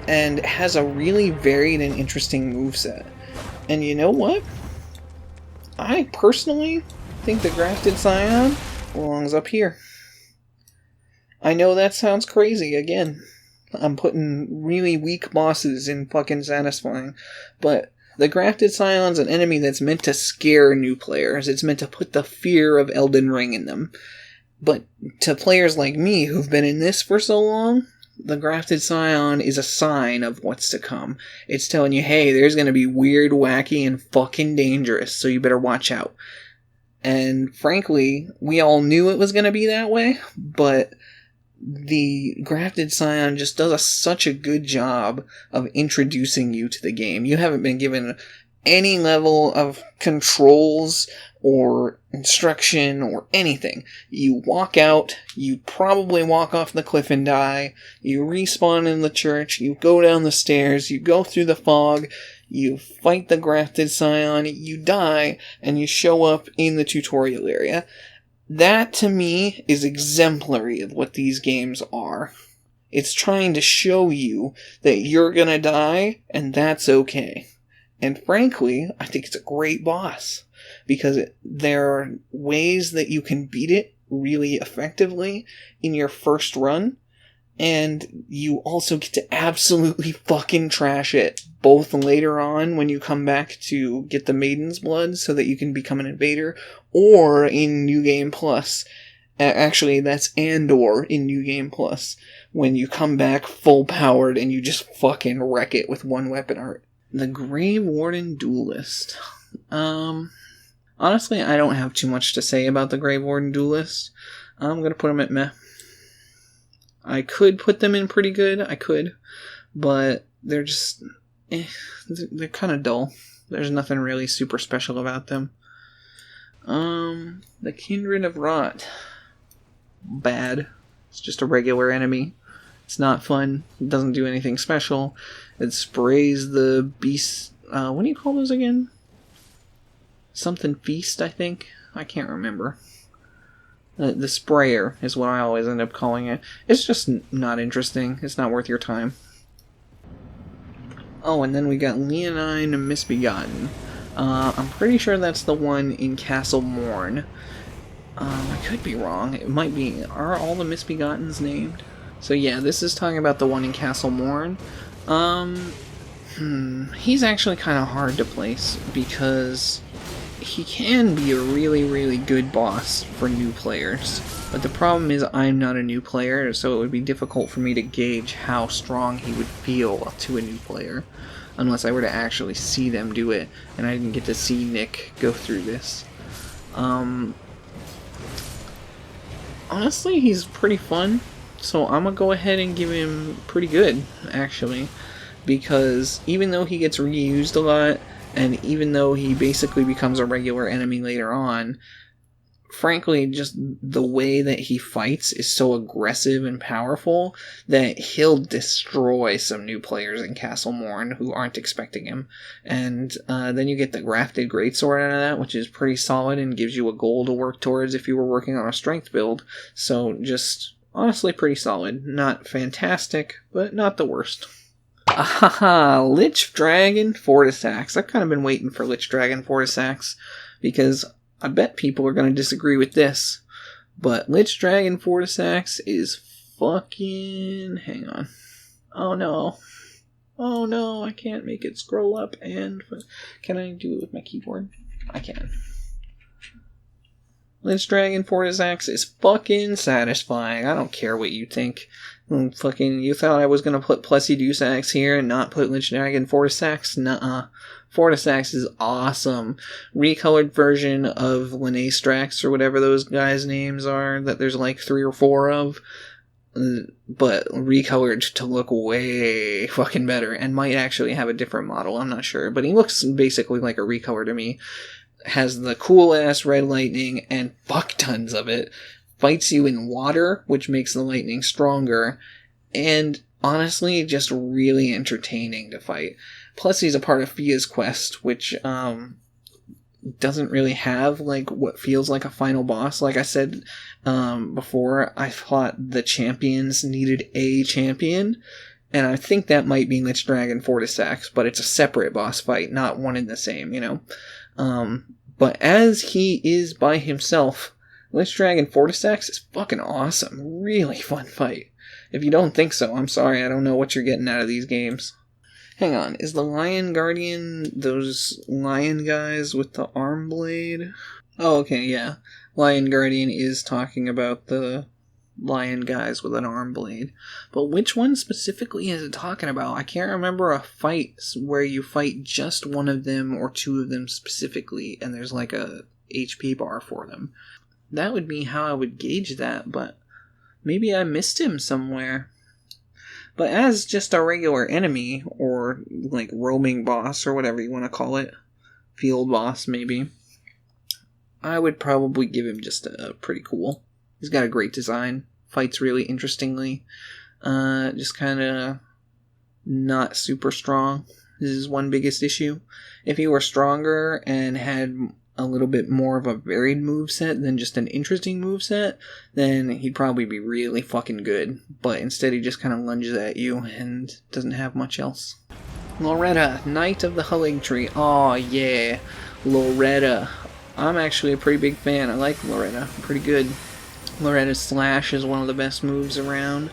Speaker 1: and has a really varied and interesting moveset. And you know what? I personally think the Grafted Scion belongs up here. I know that sounds crazy, again. I'm putting really weak bosses in fucking satisfying, but the Grafted Scion's an enemy that's meant to scare new players. It's meant to put the fear of Elden Ring in them. But to players like me who've been in this for so long, the Grafted Scion is a sign of what's to come. It's telling you, hey, there's going to be weird, wacky, and fucking dangerous, so you better watch out. And frankly, we all knew it was going to be that way, but the Grafted Scion just does such a good job of introducing you to the game. You haven't been given any level of controls or instruction or anything. You walk out, you probably walk off the cliff and die, you respawn in the church, you go down the stairs, you go through the fog, you fight the Grafted Scion, you die, and you show up in the tutorial area. That, to me, is exemplary of what these games are. It's trying to show you that you're gonna die, and that's okay. And frankly, I think it's a great boss, because there are ways that you can beat it really effectively in your first run, and you also get to absolutely fucking trash it, both later on when you come back to get the Maiden's Blood so that you can become an invader, or in New Game Plus. Actually, that's Andor in New Game Plus, when you come back full powered and you just fucking wreck it with one weapon art. The Grave Warden Duelist. Honestly, I don't have too much to say about the Grave Warden Duelist. I'm gonna put them at meh. I could put them in pretty good, but they're just, they're kind of dull. There's nothing really super special about them. The Kindred of Rot. Bad. It's just a regular enemy. It's not fun. It doesn't do anything special. It sprays the beast. What do you call those again? Something Feast, I think. I can't remember. The sprayer is what I always end up calling it. It's just not interesting. It's not worth your time. Oh, and then we got Leonine Misbegotten. I'm pretty sure that's the one in Castle Morn. I could be wrong. It might be. Are all the Misbegottens named? So yeah, this is talking about the one in Castle Morn. He's actually kind of hard to place because he can be a really, really good boss for new players. But the problem is I'm not a new player, so it would be difficult for me to gauge how strong he would feel to a new player. Unless I were to actually see them do it, and I didn't get to see Nick go through this. Honestly, he's pretty fun, so I'm gonna go ahead and give him pretty good, actually. Because even though he gets reused a lot, and even though he basically becomes a regular enemy later on, frankly, just the way that he fights is so aggressive and powerful that he'll destroy some new players in Castle Morn who aren't expecting him. And then you get the Grafted Greatsword out of that, which is pretty solid and gives you a goal to work towards if you were working on a strength build. So just honestly pretty solid. Not fantastic, but not the worst. Ahaha, Lich Dragon Fortisax. I've kind of been waiting for Lich Dragon Fortisax because I bet people are going to disagree with this, but Lich Dragon Fortisax is fucking... Hang on. Oh no. Oh no, I can't make it scroll up and... Can I do it with my keyboard? I can. Lich Dragon Fortisax is fucking satisfying. I don't care what you think. You thought I was going to put Plessy Dusax here and not put Lich Dragon Fortisax? Nuh-uh. Fortisax is awesome. Recolored version of Linnaestrax, or whatever those guys' names are, that there's like 3 or 4 of, but recolored to look way fucking better, and might actually have a different model, I'm not sure, but he looks basically like a recolor to me. Has the cool-ass red lightning, and fuck tons of it. Fights you in water, which makes the lightning stronger, and honestly, just really entertaining to fight. Plus, he's a part of Fia's quest, which doesn't really have like what feels like a final boss. Like I said before, I thought the champions needed a champion, and I think that might be Lich Dragon Fortisax, but it's a separate boss fight, not one and the same, you know? But as he is by himself, Lich Dragon Fortisax is fucking awesome. Really fun fight. If you don't think so, I'm sorry, I don't know what you're getting out of these games. Hang on, is the Lion Guardian those lion guys with the arm blade? Oh, okay, yeah. Lion Guardian is talking about the lion guys with an arm blade. But which one specifically is it talking about? I can't remember a fight where you fight just one of them or two of them specifically, and there's like a HP bar for them. That would be how I would gauge that, but maybe I missed him somewhere. But as just a regular enemy, or like roaming boss, or whatever you want to call it, field boss maybe, I would probably give him just a pretty cool. He's got a great design, fights really interestingly, just kind of not super strong. This is one biggest issue. If he were stronger and had a little bit more of a varied moveset than just an interesting moveset, then he'd probably be really fucking good. But instead he just kind of lunges at you and doesn't have much else. Loretta, Knight of the Hulling Tree. Aw, yeah. Loretta. I'm actually a pretty big fan. I like Loretta. Pretty good. Loretta's Slash is one of the best moves around.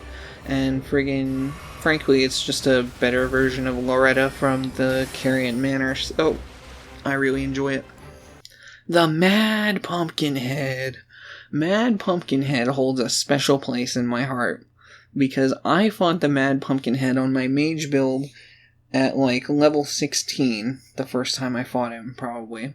Speaker 1: And frankly, it's just a better version of Loretta from the Carrion Manor. So, I really enjoy it. The Mad Pumpkinhead. Mad Pumpkinhead holds a special place in my heart. Because I fought the Mad Pumpkinhead on my mage build at like level 16 the first time I fought him, probably.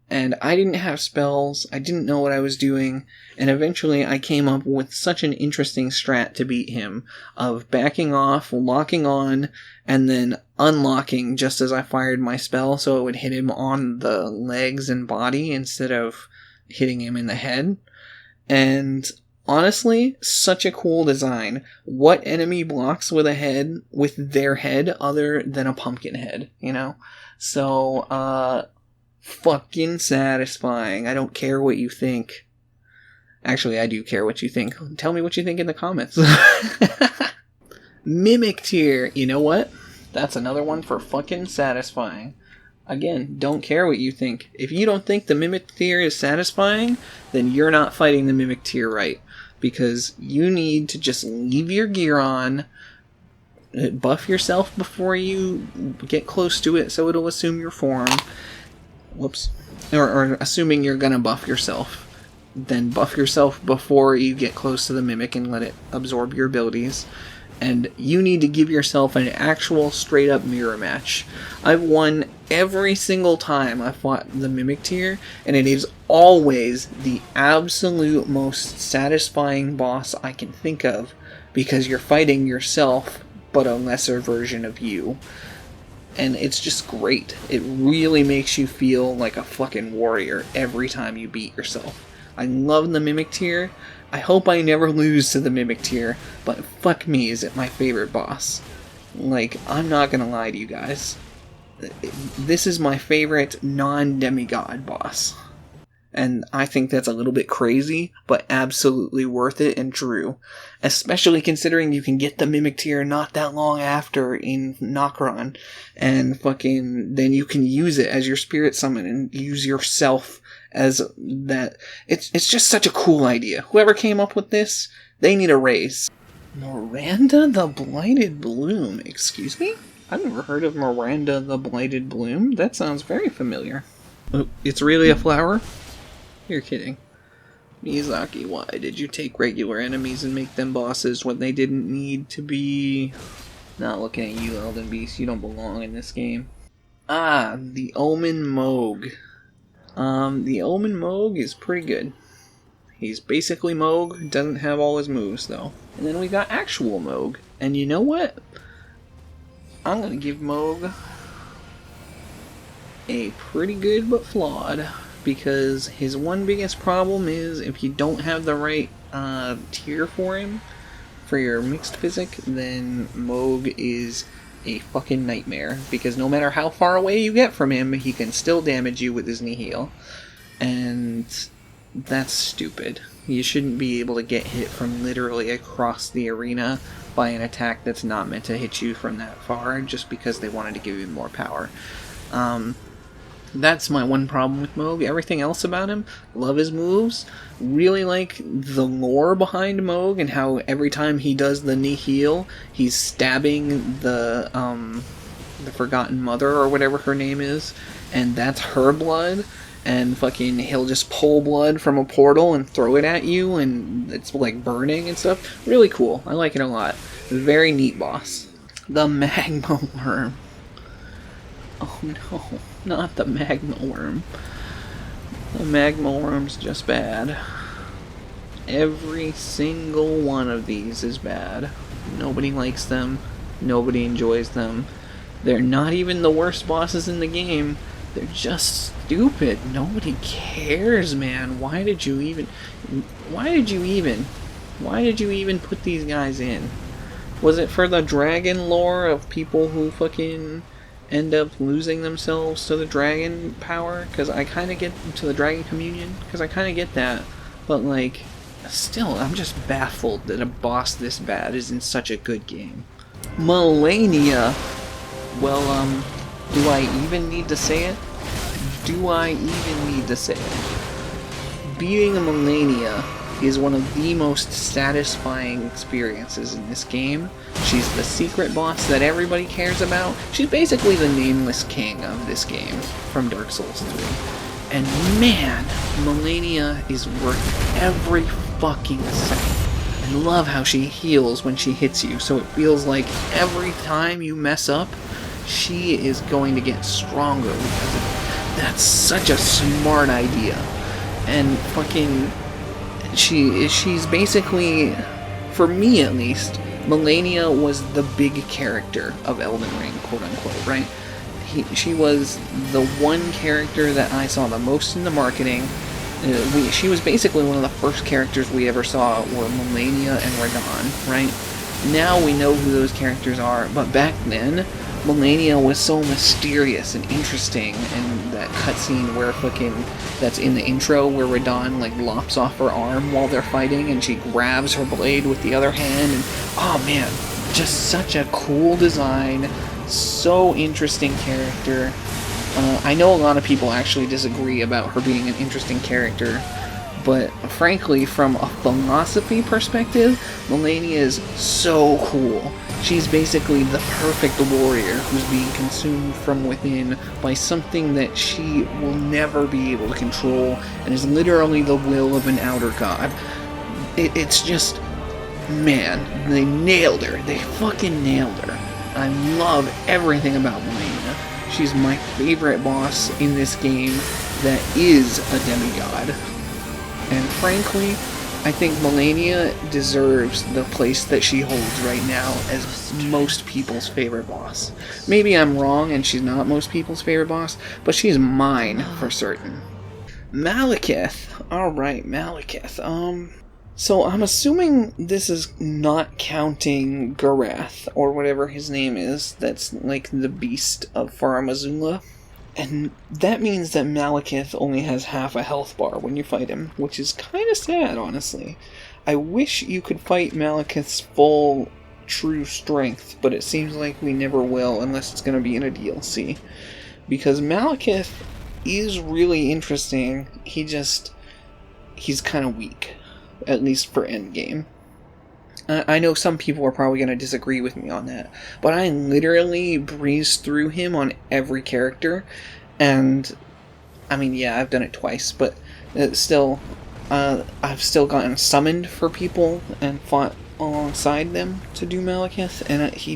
Speaker 1: And I didn't have spells, I didn't know what I was doing, and eventually I came up with such an interesting strat to beat him, of backing off, locking on, and then unlocking just as I fired my spell so it would hit him on the legs and body instead of hitting him in the head. And honestly, such a cool design. What enemy blocks with their head other than a pumpkin head, you know? So, fucking satisfying. I don't care what you think. Actually, I do care what you think. Tell me what you think in the comments. Mimic Tier. You know what? That's another one for fucking satisfying. Again, don't care what you think. If you don't think the Mimic Tier is satisfying, then you're not fighting the Mimic Tier right. Because you need to just leave your gear on, buff yourself before you get close to it so it'll assume your form. Whoops. Or assuming you're gonna buff yourself. Then buff yourself before you get close to the Mimic and let it absorb your abilities. And you need to give yourself an actual straight up mirror match. I've won every single time I fought the Mimic Tier, and it is always the absolute most satisfying boss I can think of, because you're fighting yourself, but a lesser version of you. And it's just great. It really makes you feel like a fucking warrior every time you beat yourself. I love the Mimic Tier. I hope I never lose to the Mimic Tier, but fuck me, is it my favorite boss. Like, I'm not gonna lie to you guys. This is my favorite non-demigod boss. And I think that's a little bit crazy, but absolutely worth it and true. Especially considering you can get the Mimic Tier not that long after in Nokron. And then you can use it as your spirit summon and use yourself as that. It's just such a cool idea. Whoever came up with this, they need a raise. Miranda the Blighted Bloom. Excuse me? I've never heard of Miranda the Blighted Bloom. That sounds very familiar. Oh, it's really a flower? You're kidding. Miyazaki, why did you take regular enemies and make them bosses when they didn't need to be? Not looking at you, Elden Beast. You don't belong in this game. Ah, the Omen Moog. The Omen Moog is pretty good. He's basically Moog, doesn't have all his moves, though. And then we got actual Moog. And you know what? I'm gonna give Moog a pretty good but flawed, because his one biggest problem is if you don't have the right tier for him, for your mixed physic, then Moog is a fucking nightmare, because no matter how far away you get from him, he can still damage you with his Nihil. And that's stupid. You shouldn't be able to get hit from literally across the arena by an attack that's not meant to hit you from that far, just because they wanted to give you more power. That's my one problem with Moog. Everything else about him, love his moves, really like the lore behind Moog and how every time he does the Nihil, he's stabbing the Forgotten Mother or whatever her name is, and that's her blood. and fucking he'll just pull blood from a portal and throw it at you, and it's like burning and stuff. Really cool. I like it a lot. Very neat boss. The magma worm. Oh no, not the magma worm. The magma worm's just bad. Every single one of these is bad. Nobody likes them. Nobody enjoys them. They're not even the worst bosses in the game. They're just stupid. Nobody cares, man. Why did you even put these guys in? Was it for the dragon lore of people who fucking end up losing themselves to the dragon power? Because I kind of get to the dragon communion. Because I kind of get that. But like, still, I'm just baffled that a boss this bad is in such a good game. Melania. Well, do I even need to say it? Do I even need to say it? Beating a Melania is one of the most satisfying experiences in this game. She's the secret boss that everybody cares about. She's basically the nameless king of this game from Dark Souls 3. And man, Melania is worth every fucking second. I love how she heals when she hits you, so it feels like every time you mess up, she is going to get stronger because of it. That's such a smart idea. And fucking she's basically, for me at least, Melania was the big character of Elden Ring, quote unquote, right? She was the one character that I saw the most in the marketing. She was basically one of the first characters we ever saw were Melania and Radahn, right? Now we know who those characters are, but back then, Melania was so mysterious and interesting, and that cutscene where that's in the intro where Radahn like lops off her arm while they're fighting and she grabs her blade with the other hand, and oh man, just such a cool design, so interesting character. I know a lot of people actually disagree about her being an interesting character, but frankly, from a philosophy perspective, Melania is so cool. She's basically the perfect warrior who's being consumed from within by something that she will never be able to control, and is literally the will of an outer god. It's just, man, they nailed her. They fucking nailed her. I love everything about Melania. She's my favorite boss in this game that is a demigod. And frankly, I think Melania deserves the place that she holds right now as most people's favorite boss. Maybe I'm wrong and she's not most people's favorite boss, but she's mine for certain. Malekith. Alright, Malekith. So I'm assuming this is not counting Gareth, or whatever his name is, that's like the beast of Farum Azula. And that means that Malekith only has half a health bar when you fight him, which is kind of sad, honestly. I wish you could fight Malekith's full, true strength, but it seems like we never will unless it's going to be in a DLC. Because Malekith is really interesting, he's kind of weak. At least for endgame. I know some people are probably going to disagree with me on that, but I literally breezed through him on every character, and I mean, yeah, I've done it twice, but still, I've still gotten summoned for people and fought alongside them to do Malekith, and he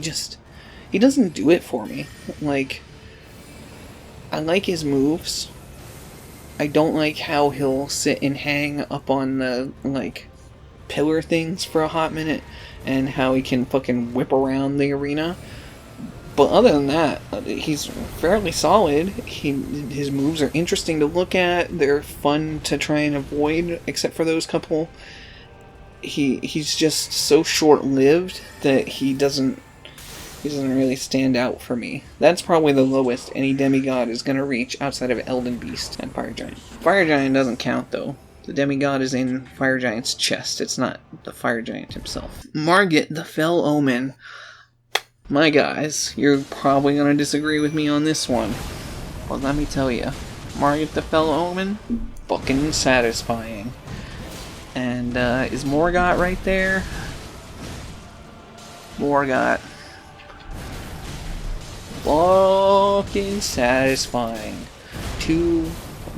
Speaker 1: doesn't do it for me. Like, I like his moves. I don't like how he'll sit and hang up on the, like, pillar things for a hot minute, and how he can fucking whip around the arena. But other than that, he's fairly solid. His moves are interesting to look at. They're fun to try and avoid, except for those couple. He's just so short-lived that he doesn't really stand out for me. That's probably the lowest any demigod is going to reach outside of Elden Beast and Fire Giant. Fire Giant doesn't count, though. The demigod is in Fire Giant's chest. It's not the Fire Giant himself. Margit, the Fell Omen. My guys, you're probably going to disagree with me on this one. But let me tell you, Margit, the Fell Omen, fucking satisfying. And, is Morgott right there? Morgott. Fucking satisfying. Two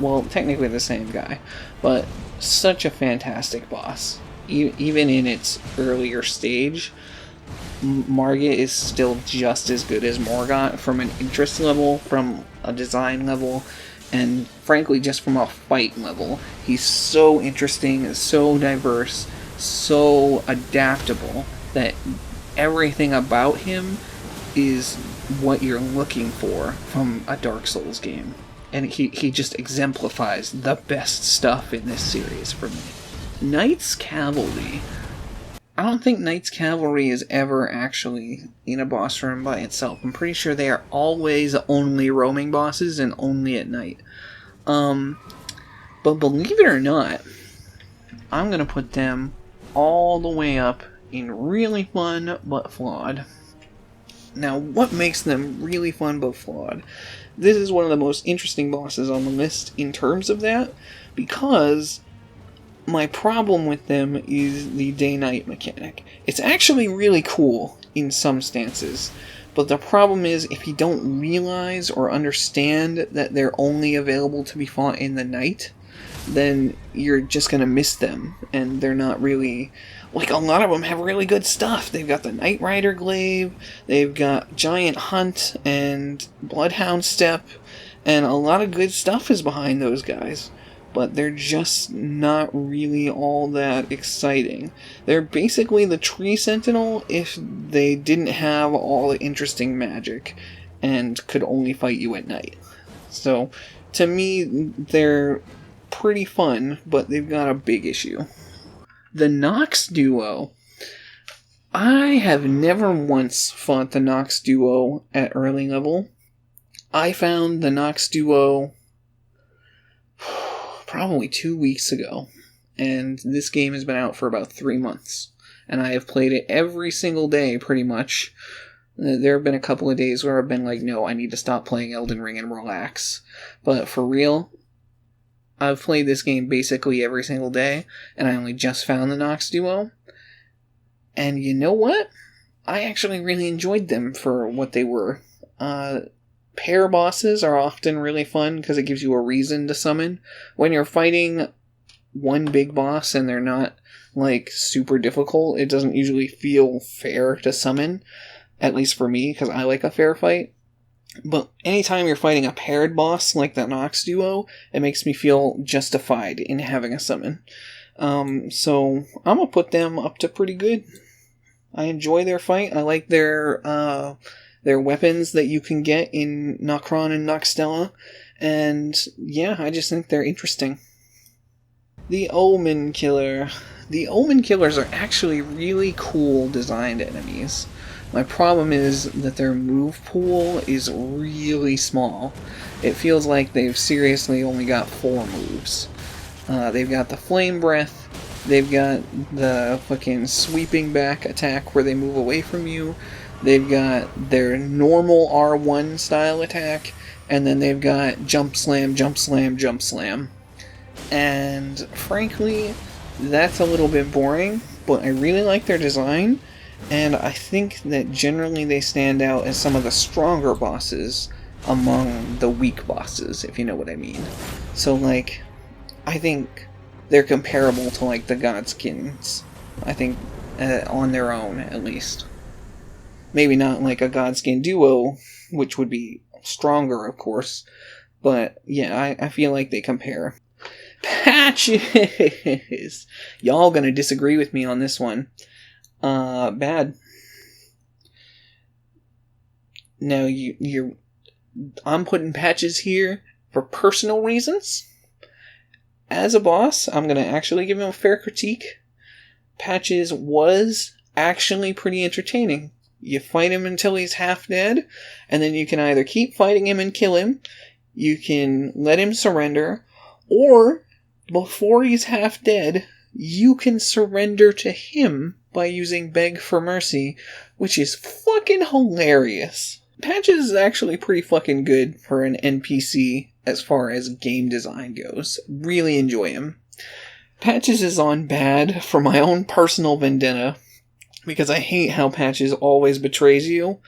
Speaker 1: well, technically the same guy, but such a fantastic boss. Even in its earlier stage, Margit is still just as good as Morgott from an interest level, from a design level, and frankly just from a fight level. He's so interesting, so diverse, so adaptable that everything about him is what you're looking for from a Dark Souls game. And he just exemplifies the best stuff in this series for me. Knights Cavalry. I don't think Knights Cavalry is ever actually in a boss room by itself. I'm pretty sure they are always only roaming bosses and only at night. But believe it or not, I'm going to put them all the way up in really fun but flawed. Now, what makes them really fun but flawed? This is one of the most interesting bosses on the list in terms of that, because my problem with them is the day-night mechanic. It's actually really cool in some stances, but the problem is if you don't realize or understand that they're only available to be fought in the night, then you're just going to miss them, and they're not really... Like, a lot of them have really good stuff. They've got the Knight Rider Glaive, they've got Giant Hunt and Bloodhound Step, and a lot of good stuff is behind those guys. But they're just not really all that exciting. They're basically the Tree Sentinel if they didn't have all the interesting magic and could only fight you at night. So, to me, they're pretty fun, but they've got a big issue. The Nox Duo. I have never once fought the Nox Duo at early level. I found the Nox Duo probably 2 weeks ago, and this game has been out for about 3 months, and I have played it every single day pretty much. There have been a couple of days where I've been like, no, I need to stop playing Elden Ring and relax. But for real, I've played this game basically every single day, and I only just found the Nox Duo. And you know what? I actually really enjoyed them for what they were. Pair bosses are often really fun because it gives you a reason to summon. When you're fighting one big boss and they're not, like, super difficult, it doesn't usually feel fair to summon. At least for me, because I like a fair fight. But anytime you're fighting a paired boss like the Nox Duo, it makes me feel justified in having a summon. So I'm gonna put them up to pretty good. I enjoy their fight. I like their weapons that you can get in Nokron and Noxtella. And yeah, I just think they're interesting. The Omen Killer. The Omen Killers are actually really cool designed enemies. My problem is that their move pool is really small. It feels like they've seriously only got 4 moves. They've got the Flame Breath, they've got the fucking sweeping back attack where they move away from you, they've got their normal R1 style attack, and then they've got Jump Slam, Jump Slam, Jump Slam. And frankly, that's a little bit boring, but I really like their design. And I think that generally they stand out as some of the stronger bosses among the weak bosses, if you know what I mean. So, like, I think they're comparable to, like, the Godskins. I think, on their own, at least. Maybe not like a Godskin duo, which would be stronger, of course. But, yeah, I feel like they compare. Patches! Y'all gonna disagree with me on this one. Bad. Now, I'm putting Patches here for personal reasons. As a boss, I'm gonna actually give him a fair critique. Patches was actually pretty entertaining. You fight him until he's half dead, and then you can either keep fighting him and kill him, you can let him surrender, or, before he's half dead, you can surrender to him by using Beg for Mercy, which is fucking hilarious. Patches is actually pretty fucking good for an NPC as far as game design goes. Really enjoy him. Patches is on bad for my own personal vendetta, because I hate how Patches always betrays you,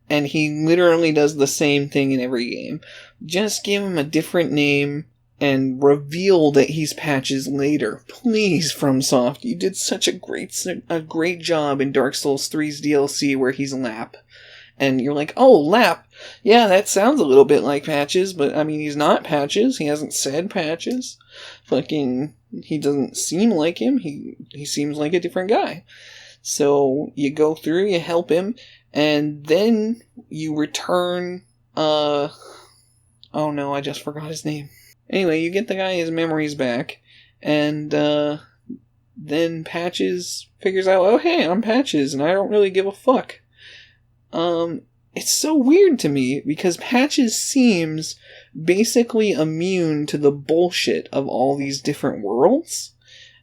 Speaker 1: and he literally does the same thing in every game. Just give him a different name, and reveal that he's Patches later. Please, FromSoft, you did such a great job in Dark Souls 3's DLC where he's Lap. And you're like, oh, Lap, yeah, that sounds a little bit like Patches, but I mean, he's not Patches, he hasn't said Patches. He doesn't seem like him, he seems like a different guy. So, you go through, you help him, and then you return, oh no, I just forgot his name. Anyway, you get the guy his memories back, and, then Patches figures out, oh hey, I'm Patches, and I don't really give a fuck. It's so weird to me, because Patches seems basically immune to the bullshit of all these different worlds,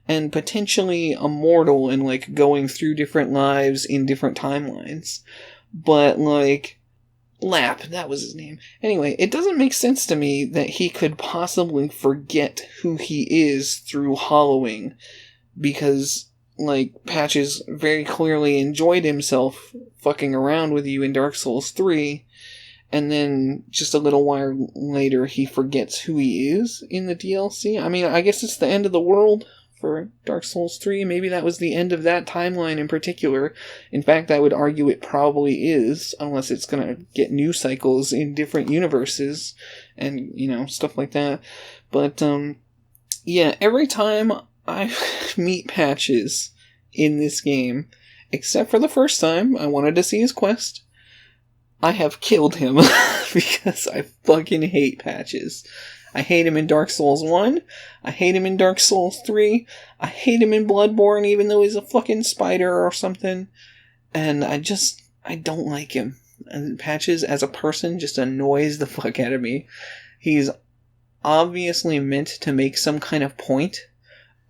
Speaker 1: and potentially immortal and, like, going through different lives in different timelines. But, like, Lap, that was his name. Anyway, it doesn't make sense to me that he could possibly forget who he is through hollowing, because, like, Patches very clearly enjoyed himself fucking around with you in Dark Souls 3, and then just a little while later he forgets who he is in the DLC. I mean, I guess it's the end of the world for Dark Souls 3. Maybe that was the end of that timeline in particular. In fact, I would argue it probably is, unless it's gonna get new cycles in different universes, and, you know, stuff like that. But, yeah, every time I meet Patches in this game, except for the first time I wanted to see his quest, I have killed him because I fucking hate Patches. I hate him in Dark Souls 1, I hate him in Dark Souls 3, I hate him in Bloodborne even though he's a fucking spider or something, and I don't like him. And Patches as a person just annoys the fuck out of me. He's obviously meant to make some kind of point,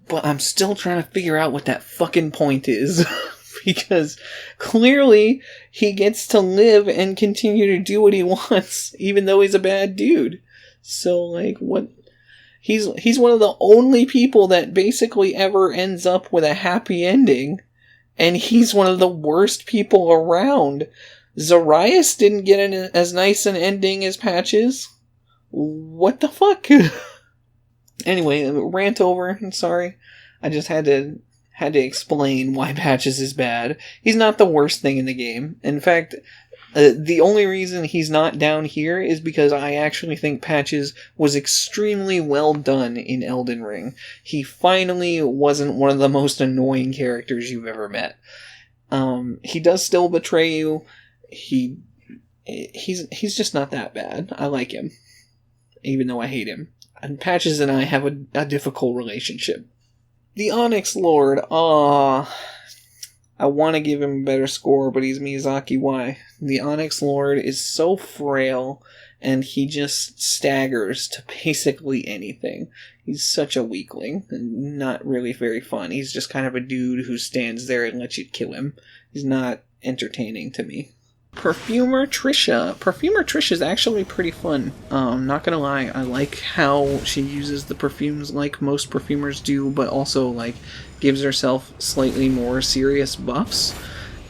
Speaker 1: but I'm still trying to figure out what that fucking point is. Because clearly he gets to live and continue to do what he wants, even though he's a bad dude. So, like, what? He's one of the only people that basically ever ends up with a happy ending, and he's one of the worst people around. Zarias didn't get as nice an ending as Patches. What the fuck? Anyway, rant over. I'm sorry. I just had to explain why Patches is bad. He's not the worst thing in the game. In fact, the only reason he's not down here is because I actually think Patches was extremely well done in Elden Ring. He finally wasn't one of the most annoying characters you've ever met. He does still betray you. He's just not that bad. I like him, even though I hate him. And Patches and I have a difficult relationship. The Onyx Lord, I want to give him a better score, but he's Miyazaki. Why? The Onyx Lord is so frail, and he just staggers to basically anything. He's such a weakling, and not really very fun. He's just kind of a dude who stands there and lets you kill him. He's not entertaining to me. Perfumer Trisha. Perfumer Trisha is actually pretty fun. Not gonna lie, I like how she uses the perfumes like most perfumers do, but also, like, gives herself slightly more serious buffs.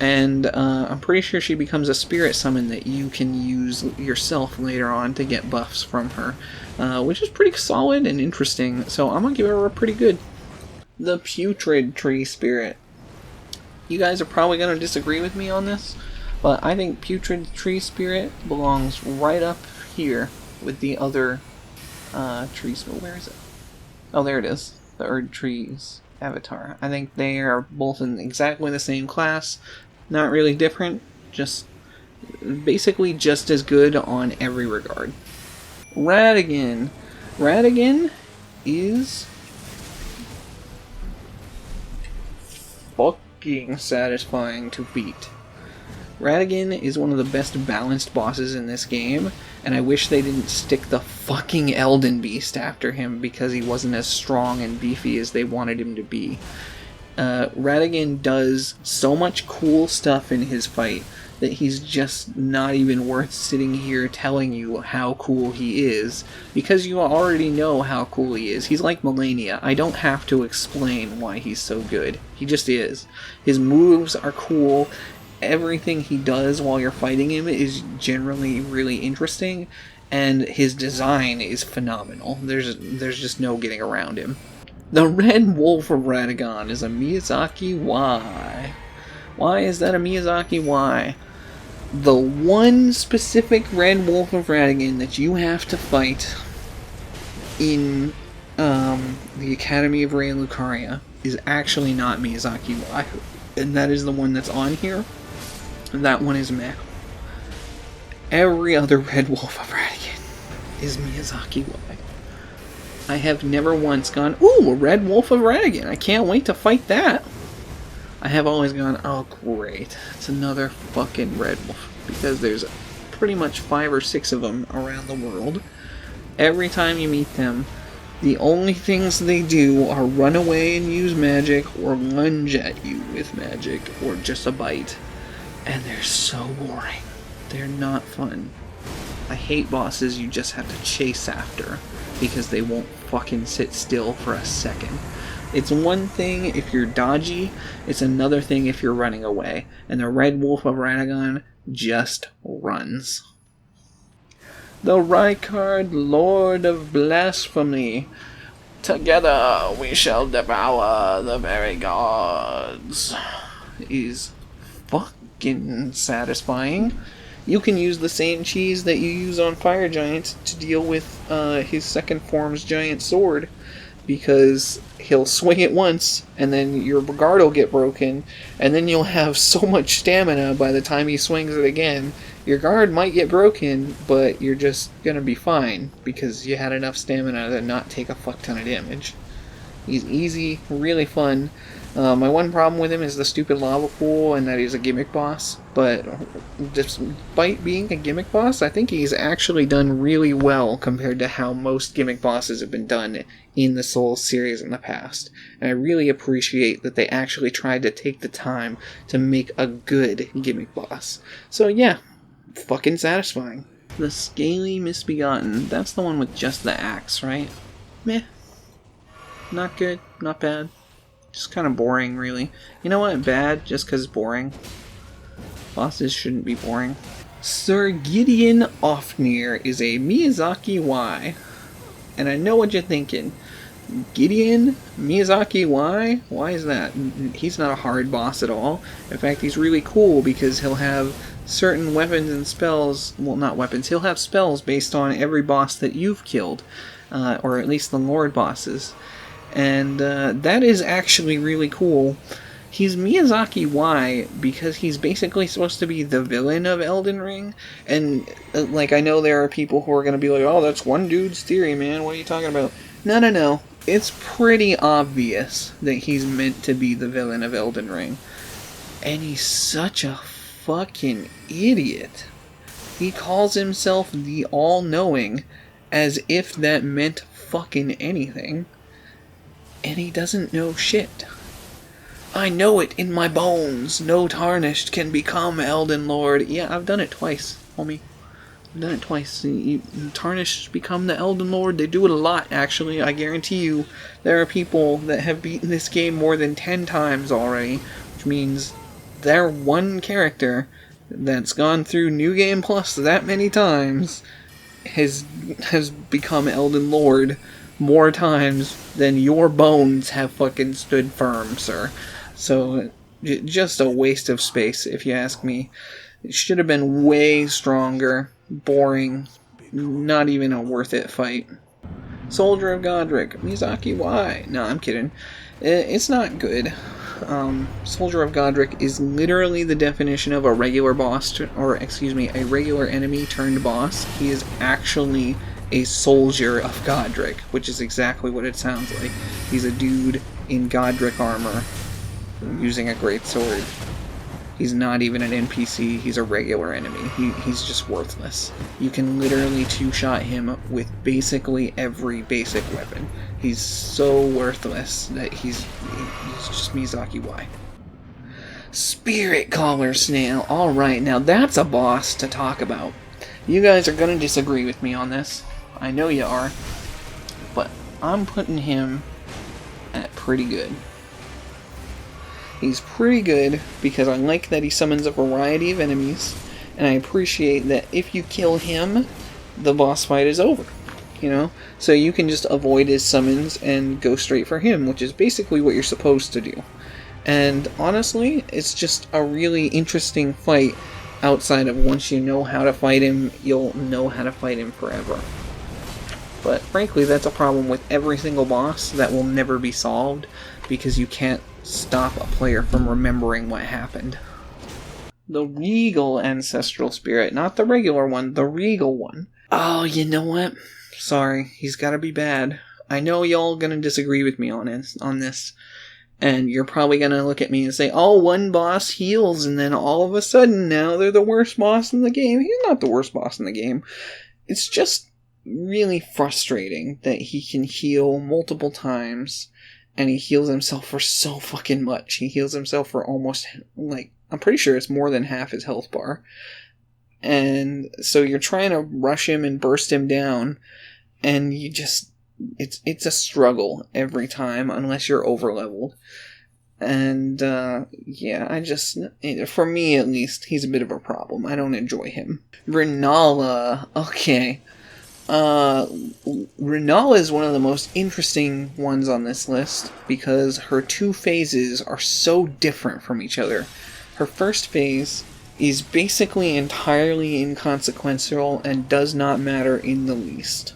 Speaker 1: And I'm pretty sure she becomes a spirit summon that you can use yourself later on to get buffs from her, which is pretty solid and interesting, so I'm gonna give her a pretty good. The Putrid Tree Spirit. You guys are probably gonna disagree with me on this, but I think Putrid Tree Spirit belongs right up here with the other trees. Where is it? Oh, there it is. The Erd Trees avatar. I think they are both in exactly the same class. Not really different. Just basically just as good on every regard. Radigan. Radigan is fucking satisfying to beat. Radigan is one of the best balanced bosses in this game, and I wish they didn't stick the fucking Elden Beast after him because he wasn't as strong and beefy as they wanted him to be. Radigan does so much cool stuff in his fight that he's just not even worth sitting here telling you how cool he is, because you already know how cool he is. He's like Melania. I don't have to explain why he's so good. He just is. His moves are cool. Everything he does while you're fighting him is generally really interesting, and his design is phenomenal. There's just no getting around him. The Red Wolf of Radagon is a Miyazaki Y. Why is that a Miyazaki Y? The one specific Red Wolf of Radagon that you have to fight in the Academy of Rei Lucaria is actually not Miyazaki Y, and that is the one that's on here. And that one is meh. Every other Red Wolf of Radagon is Miyazaki Y. I have never once gone, ooh, a Red Wolf of Radagon, I can't wait to fight that. I have always gone, oh great, it's another fucking Red Wolf, because there's pretty much 5 or 6 of them around the world. Every time you meet them, the only things they do are run away and use magic, or lunge at you with magic, or just a bite. And they're so boring. They're not fun. I hate bosses you just have to chase after, because they won't fucking sit still for a second. It's one thing if you're dodgy, it's another thing if you're running away. And the Red Wolf of Radagon just runs. The Rykard, Lord of Blasphemy. Together we shall devour the very gods. Is fucking satisfying. You can use the same cheese that you use on Fire Giant to deal with his second form's giant sword, because he'll swing it once, and then your guard will get broken, and then you'll have so much stamina by the time he swings it again. Your guard might get broken, but you're just gonna be fine, because you had enough stamina to not take a fuck ton of damage. He's easy, really fun. My one problem with him is the stupid lava pool and that he's a gimmick boss, but despite being a gimmick boss, I think he's actually done really well compared to how most gimmick bosses have been done in the Souls series in the past. And I really appreciate that they actually tried to take the time to make a good gimmick boss. So yeah, fucking satisfying. The Scaly Misbegotten, that's the one with just the axe, right? Meh. Not good, not bad. Just kind of boring, really. You know what? Bad, just because it's boring. Bosses shouldn't be boring. Sir Gideon Ofnir is a Miyazaki Y. And I know what you're thinking. Gideon? Miyazaki Y? Why is that? He's not a hard boss at all. In fact, he's really cool because he'll have certain weapons and spells. Well, not weapons. He'll have spells based on every boss that you've killed. Or at least the Lord bosses. And that is actually really cool. He's Miyazaki Y because he's basically supposed to be the villain of Elden Ring. And, like, I know there are people who are going to be like, oh, that's one dude's theory, man. What are you talking about? No. It's pretty obvious that he's meant to be the villain of Elden Ring. And he's such a fucking idiot. He calls himself the All-Knowing as if that meant fucking anything. And he doesn't know shit. I know it in my bones. No tarnished can become Elden Lord. Yeah, I've done it twice, homie. I've done it twice. Tarnished become the Elden Lord. They do it a lot, actually. I guarantee you there are people that have beaten this game more than 10 times already, which means their one character that's gone through New Game Plus that many times has become Elden Lord more times than your bones have fucking stood firm, sir. So, just a waste of space, if you ask me. It should have been way stronger, boring, not even a worth it fight. Soldier of Godric, Miyazaki Y. No, I'm kidding. It's not good. Soldier of Godric is literally the definition of a regular boss, a regular enemy turned boss. He is actually a soldier of Godric, which is exactly what it sounds like. He's a dude in Godric armor using a greatsword. He's not even an NPC, he's a regular enemy. He's just worthless. You can literally two-shot him with basically every basic weapon. He's so worthless that he's just Miyazaki Y. Spirit Collar Snail. Alright, now that's a boss to talk about. You guys are gonna disagree with me on this. I know you are. But I'm putting him at pretty good. He's pretty good because I like that he summons a variety of enemies, and I appreciate that if you kill him, the boss fight is over. You know? So you can just avoid his summons and go straight for him, which is basically what you're supposed to do. And honestly, it's just a really interesting fight outside of once you know how to fight him, you'll know how to fight him forever. But frankly, that's a problem with every single boss that will never be solved because you can't stop a player from remembering what happened. The Regal Ancestral Spirit, not the regular one, the Regal one. Oh, you know what? Sorry, he's gotta be bad. I know y'all gonna disagree with me on this. And you're probably gonna look at me and say, oh, one boss heals, and then all of a sudden now they're the worst boss in the game. He's not the worst boss in the game. It's just really frustrating that he can heal multiple times, and he heals himself for so fucking much. He heals himself for almost, like, I'm pretty sure it's more than half his health bar. And so you're trying to rush him and burst him down, and you just... It's a struggle every time, unless you're overleveled. And, yeah, for me at least, he's a bit of a problem. I don't enjoy him. Renala. Okay. Renala is one of the most interesting ones on this list, because her two phases are so different from each other. Her first phase is basically entirely inconsequential and does not matter in the least.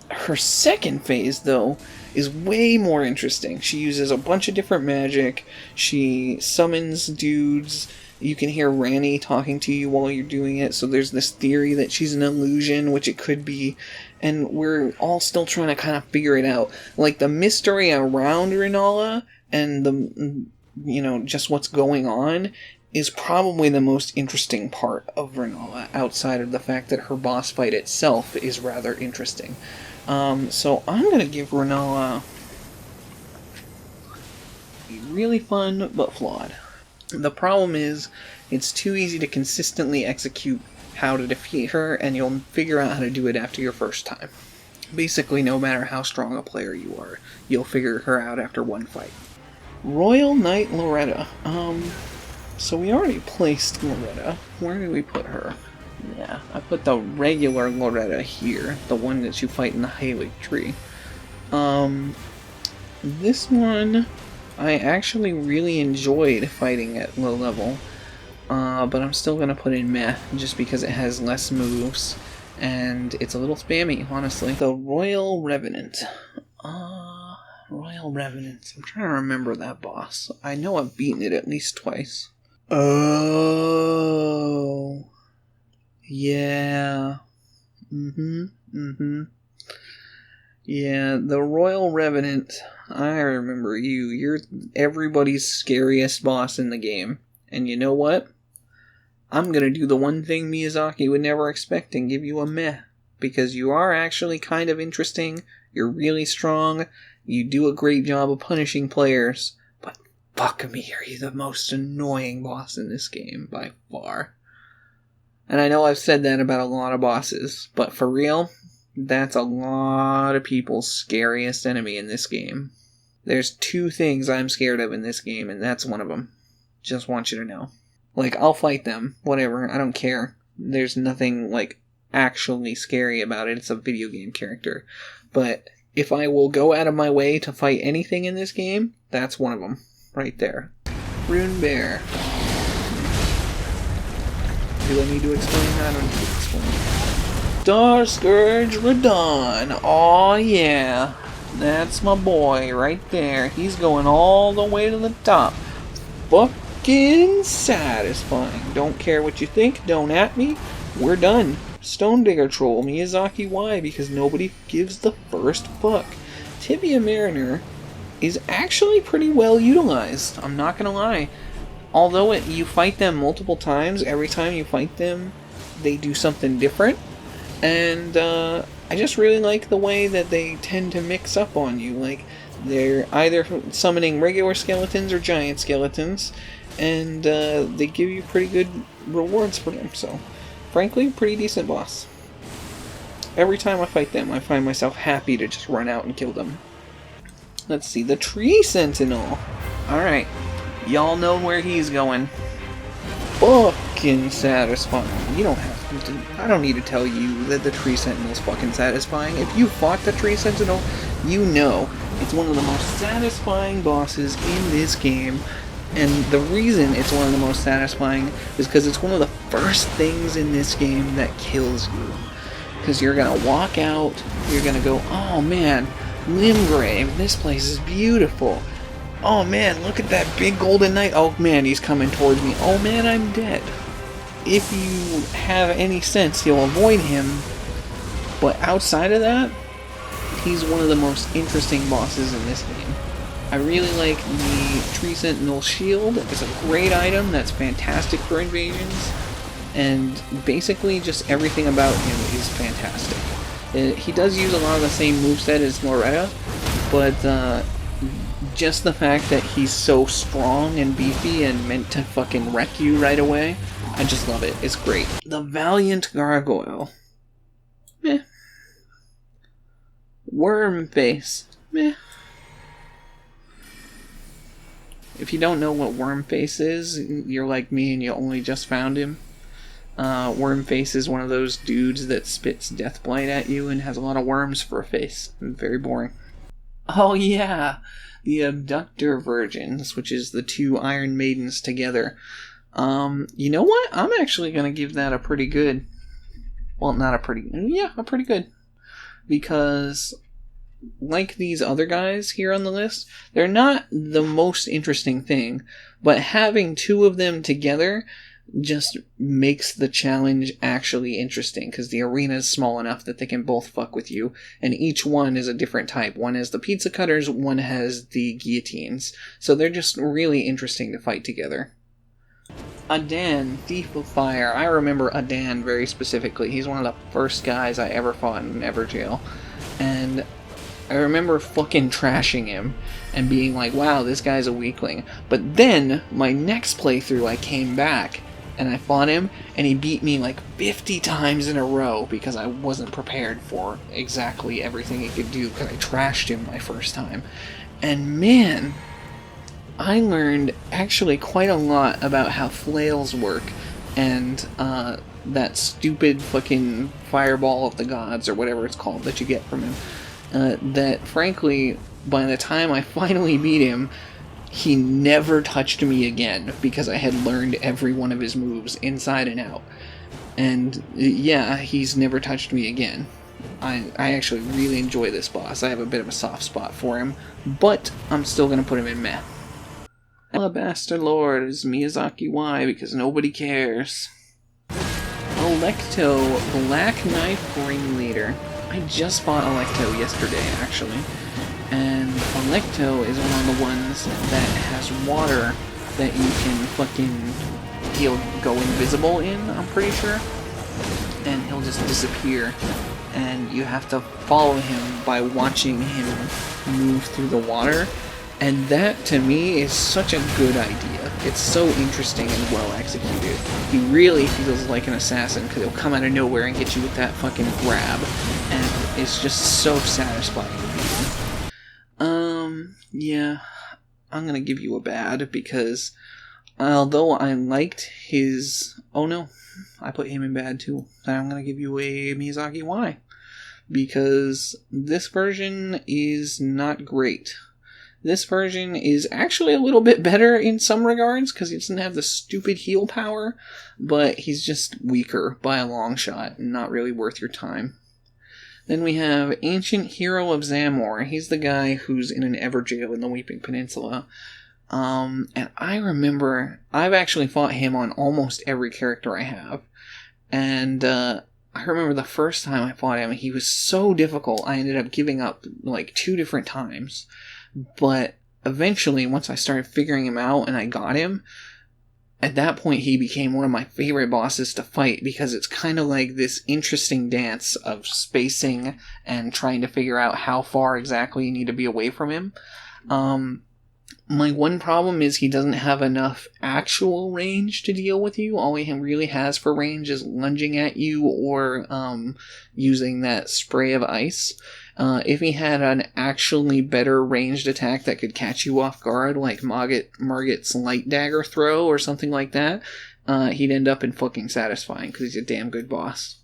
Speaker 1: Her second phase, though, is way more interesting. She uses a bunch of different magic. She summons dudes. You can hear Ranni talking to you while you're doing it, so there's this theory that she's an illusion, which it could be, and we're all still trying to kind of figure it out. Like, the mystery around Renala and the, you know, just what's going on is probably the most interesting part of Renala, outside of the fact that her boss fight itself is rather interesting. So I'm going to give Renala really fun, but flawed. The problem is, it's too easy to consistently execute how to defeat her, and you'll figure out how to do it after your first time. Basically, no matter how strong a player you are, you'll figure her out after one fight. Royal Knight Loretta. So we already placed Loretta. Where did we put her? Yeah, I put the regular Loretta here, the one that you fight in the Halig tree. This one, I actually really enjoyed fighting at low level, but I'm still gonna put in meh, just because it has less moves, and it's a little spammy, honestly. The Royal Revenant. Royal Revenant. I'm trying to remember that boss. I know I've beaten it at least twice. Oh... yeah. Yeah, the Royal Revenant. I remember you. You're everybody's scariest boss in the game. And you know what? I'm gonna do the one thing Miyazaki would never expect and give you a meh. Because you are actually kind of interesting. You're really strong. You do a great job of punishing players. But fuck me, are you the most annoying boss in this game by far. And I know I've said that about a lot of bosses, but for real, that's a lot of people's scariest enemy in this game. There's two things I'm scared of in this game, and that's one of them. Just want you to know. Like, I'll fight them, whatever, I don't care. There's nothing, like, actually scary about it. It's a video game character. But if I will go out of my way to fight anything in this game, that's one of them. Right there. Rune Bear. Do I need to explain? I don't need to explain. Star Scourge Radon. Aw, yeah. That's my boy right there. He's going all the way to the top. Fucking satisfying. Don't care what you think. Don't at me. We're done. Stone Digger Troll. Miyazaki, why? Because nobody gives the first fuck. Tibia Mariner is actually pretty well utilized. I'm not gonna lie. Although you fight them multiple times, every time you fight them, they do something different. And I just really like the way that they tend to mix up on you. Like, they're either summoning regular skeletons or giant skeletons, and they give you pretty good rewards for them. So, frankly, pretty decent boss. Every time I fight them, I find myself happy to just run out and kill them. Let's see, the Tree Sentinel. Alright. Y'all know where he's going. Fucking satisfying. You don't have to I don't need to tell you that the Tree Sentinel's fucking satisfying. If you fought the Tree Sentinel, you know it's one of the most satisfying bosses in this game. And the reason it's one of the most satisfying is because it's one of the first things in this game that kills you. Because you're going to walk out, you're going to go, oh man, Limgrave, this place is beautiful. Oh man, look at that big golden knight. Oh man, he's coming towards me. Oh man, I'm dead. If you have any sense, you'll avoid him. But outside of that, he's one of the most interesting bosses in this game. I really like the Tree Sentinel shield. It's a great item that's fantastic for invasions. And basically just everything about him is fantastic. He does use a lot of the same moveset as Loretta, but just the fact that he's so strong and beefy and meant to fucking wreck you right away, I just love it. It's great. The Valiant Gargoyle. Meh. Worm Face. Meh. If you don't know what Worm Face is, you're like me and you only just found him. Worm Face is one of those dudes that spits Deathblight at you and has a lot of worms for a face. Very boring. Oh yeah, the Abductor Virgins, which is the two Iron Maidens together. You know what? I'm actually going to give that a pretty good... Well, not a pretty... Yeah, a pretty good. Because, like these other guys here on the list, they're not the most interesting thing, but having two of them together just makes the challenge actually interesting, because the arena is small enough that they can both fuck with you, and each one is a different type. One has the pizza cutters, one has the guillotines, so they're just really interesting to fight together. Adan, Thief of Fire. I remember Adan very specifically. He's one of the first guys I ever fought in Everjail, and I remember fucking trashing him and being like, wow, this guy's a weakling. But then, my next playthrough, I came back and I fought him, and he beat me like 50 times in a row because I wasn't prepared for exactly everything he could do because I trashed him my first time. And man, I learned actually quite a lot about how flails work and that stupid fucking fireball of the gods or whatever it's called that you get from him. That frankly, by the time I finally beat him, he never touched me again because I had learned every one of his moves inside and out. And yeah, he's never touched me again. I actually really enjoy this boss. I have a bit of a soft spot for him, but I'm still going to put him in meh. Alabaster Lord is Miyazaki Y because nobody cares. Electo, Black Knife Ringleader. I just bought Electo yesterday, actually. And Electo is one of the ones that has water that you can he'll go invisible in, I'm pretty sure. And he'll just disappear. And you have to follow him by watching him move through the water. And that, to me, is such a good idea. It's so interesting and well executed. He really feels like an assassin because he'll come out of nowhere and get you with that fucking grab. And it's just so satisfying to beat him. Yeah, I'm gonna give you a bad because although I liked his... Oh no, I put him in bad too. I'm gonna give you a Miyazaki Y because this version is not great. This version is actually a little bit better in some regards because he doesn't have the stupid heal power, but he's just weaker by a long shot and not really worth your time. Then we have Ancient Hero of Zamor. He's the guy who's in an Everjail in the Weeping Peninsula. And I remember, I've actually fought him on almost every character I have. And I remember the first time I fought him, he was so difficult, I ended up giving up like 2 different times. But eventually, once I started figuring him out and I got him, at that point he became one of my favorite bosses to fight because it's kind of like this interesting dance of spacing and trying to figure out how far exactly you need to be away from him. My one problem is he doesn't have enough actual range to deal with you. All he really has for range is lunging at you or using that spray of ice. If he had an actually better ranged attack that could catch you off guard, like Margit's Light Dagger Throw or something like that, he'd end up in fucking satisfying because he's a damn good boss.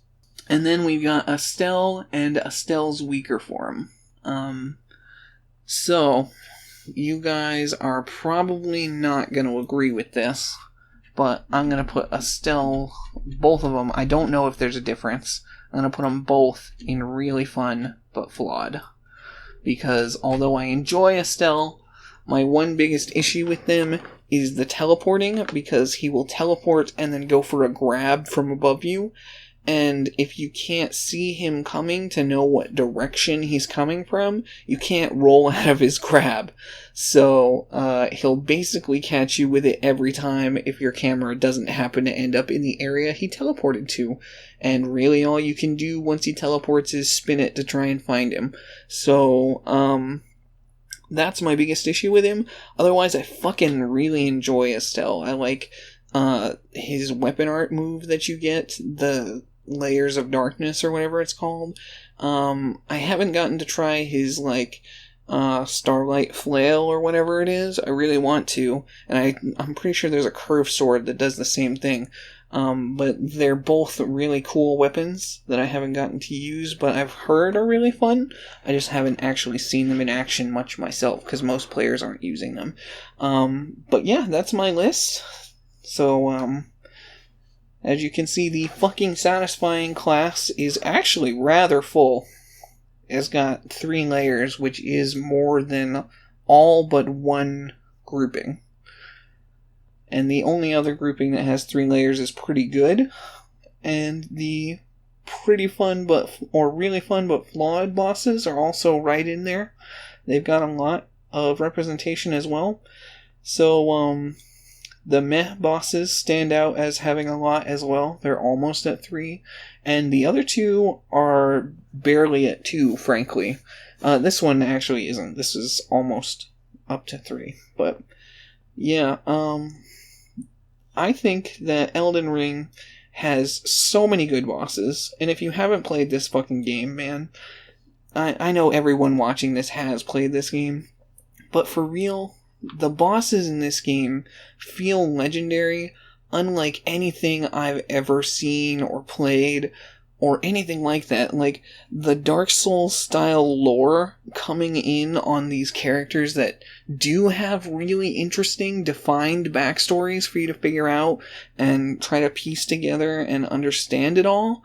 Speaker 1: And then we've got Estelle and Estelle's weaker form. So, you guys are probably not going to agree with this, but I'm going to put Estelle, both of them, I don't know if there's a difference. I'm going to put them both in really fun but flawed. Because although I enjoy Estelle, my one biggest issue with them is the teleporting, because he will teleport and then go for a grab from above you. And if you can't see him coming to know what direction he's coming from, you can't roll out of his grab. So, he'll basically catch you with it every time if your camera doesn't happen to end up in the area he teleported to. And really all you can do once he teleports is spin it to try and find him. So, that's my biggest issue with him. Otherwise, I fucking really enjoy Estelle. I like, his weapon art move that you get, the Layers of Darkness or whatever it's called. I haven't gotten to try his Starlight Flail or whatever it is. I really want to, and I'm pretty sure there's a curved sword that does the same thing. But they're both really cool weapons that I haven't gotten to use, but I've heard are really fun. I just haven't actually seen them in action much myself, because most players aren't using them. But yeah, that's my list. So, as you can see, the fucking satisfying class is actually rather full. It's got 3 layers, which is more than all but one grouping. And the only other grouping that has 3 layers is pretty good. And the pretty fun or really fun but flawed bosses are also right in there. They've got a lot of representation as well. So, the meh bosses stand out as having a lot as well. They're almost at 3. And the other 2 are barely at 2, frankly. This one actually isn't. This is almost up to 3. But, yeah, I think that Elden Ring has so many good bosses. And if you haven't played this fucking game, man, I know everyone watching this has played this game. But for real, the bosses in this game feel legendary, unlike anything I've ever seen or played, or anything like that. Like, the Dark Souls style lore coming in on these characters that do have really interesting, defined backstories for you to figure out and try to piece together and understand it all,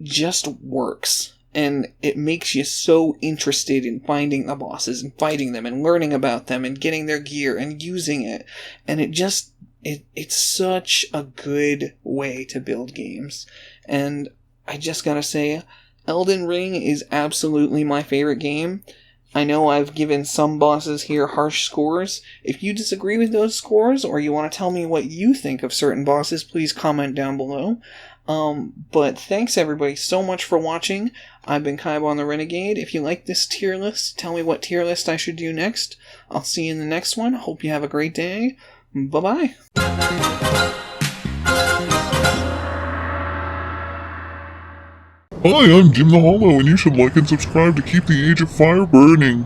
Speaker 1: just works. And it makes you so interested in finding the bosses and fighting them and learning about them and getting their gear and using it. And it's such a good way to build games. And I just gotta say, Elden Ring is absolutely my favorite game. I know I've given some bosses here harsh scores. If you disagree with those scores, or you want to tell me what you think of certain bosses, please comment down below. But thanks everybody so much for watching. I've been Kaibon the Renegade. If you like this tier list, tell me what tier list I should do next. I'll see you in the next one. Hope you have a great day. Bye-bye.
Speaker 2: Hi, I'm Jim the Hollow, and you should like and subscribe to keep the Age of Fire burning.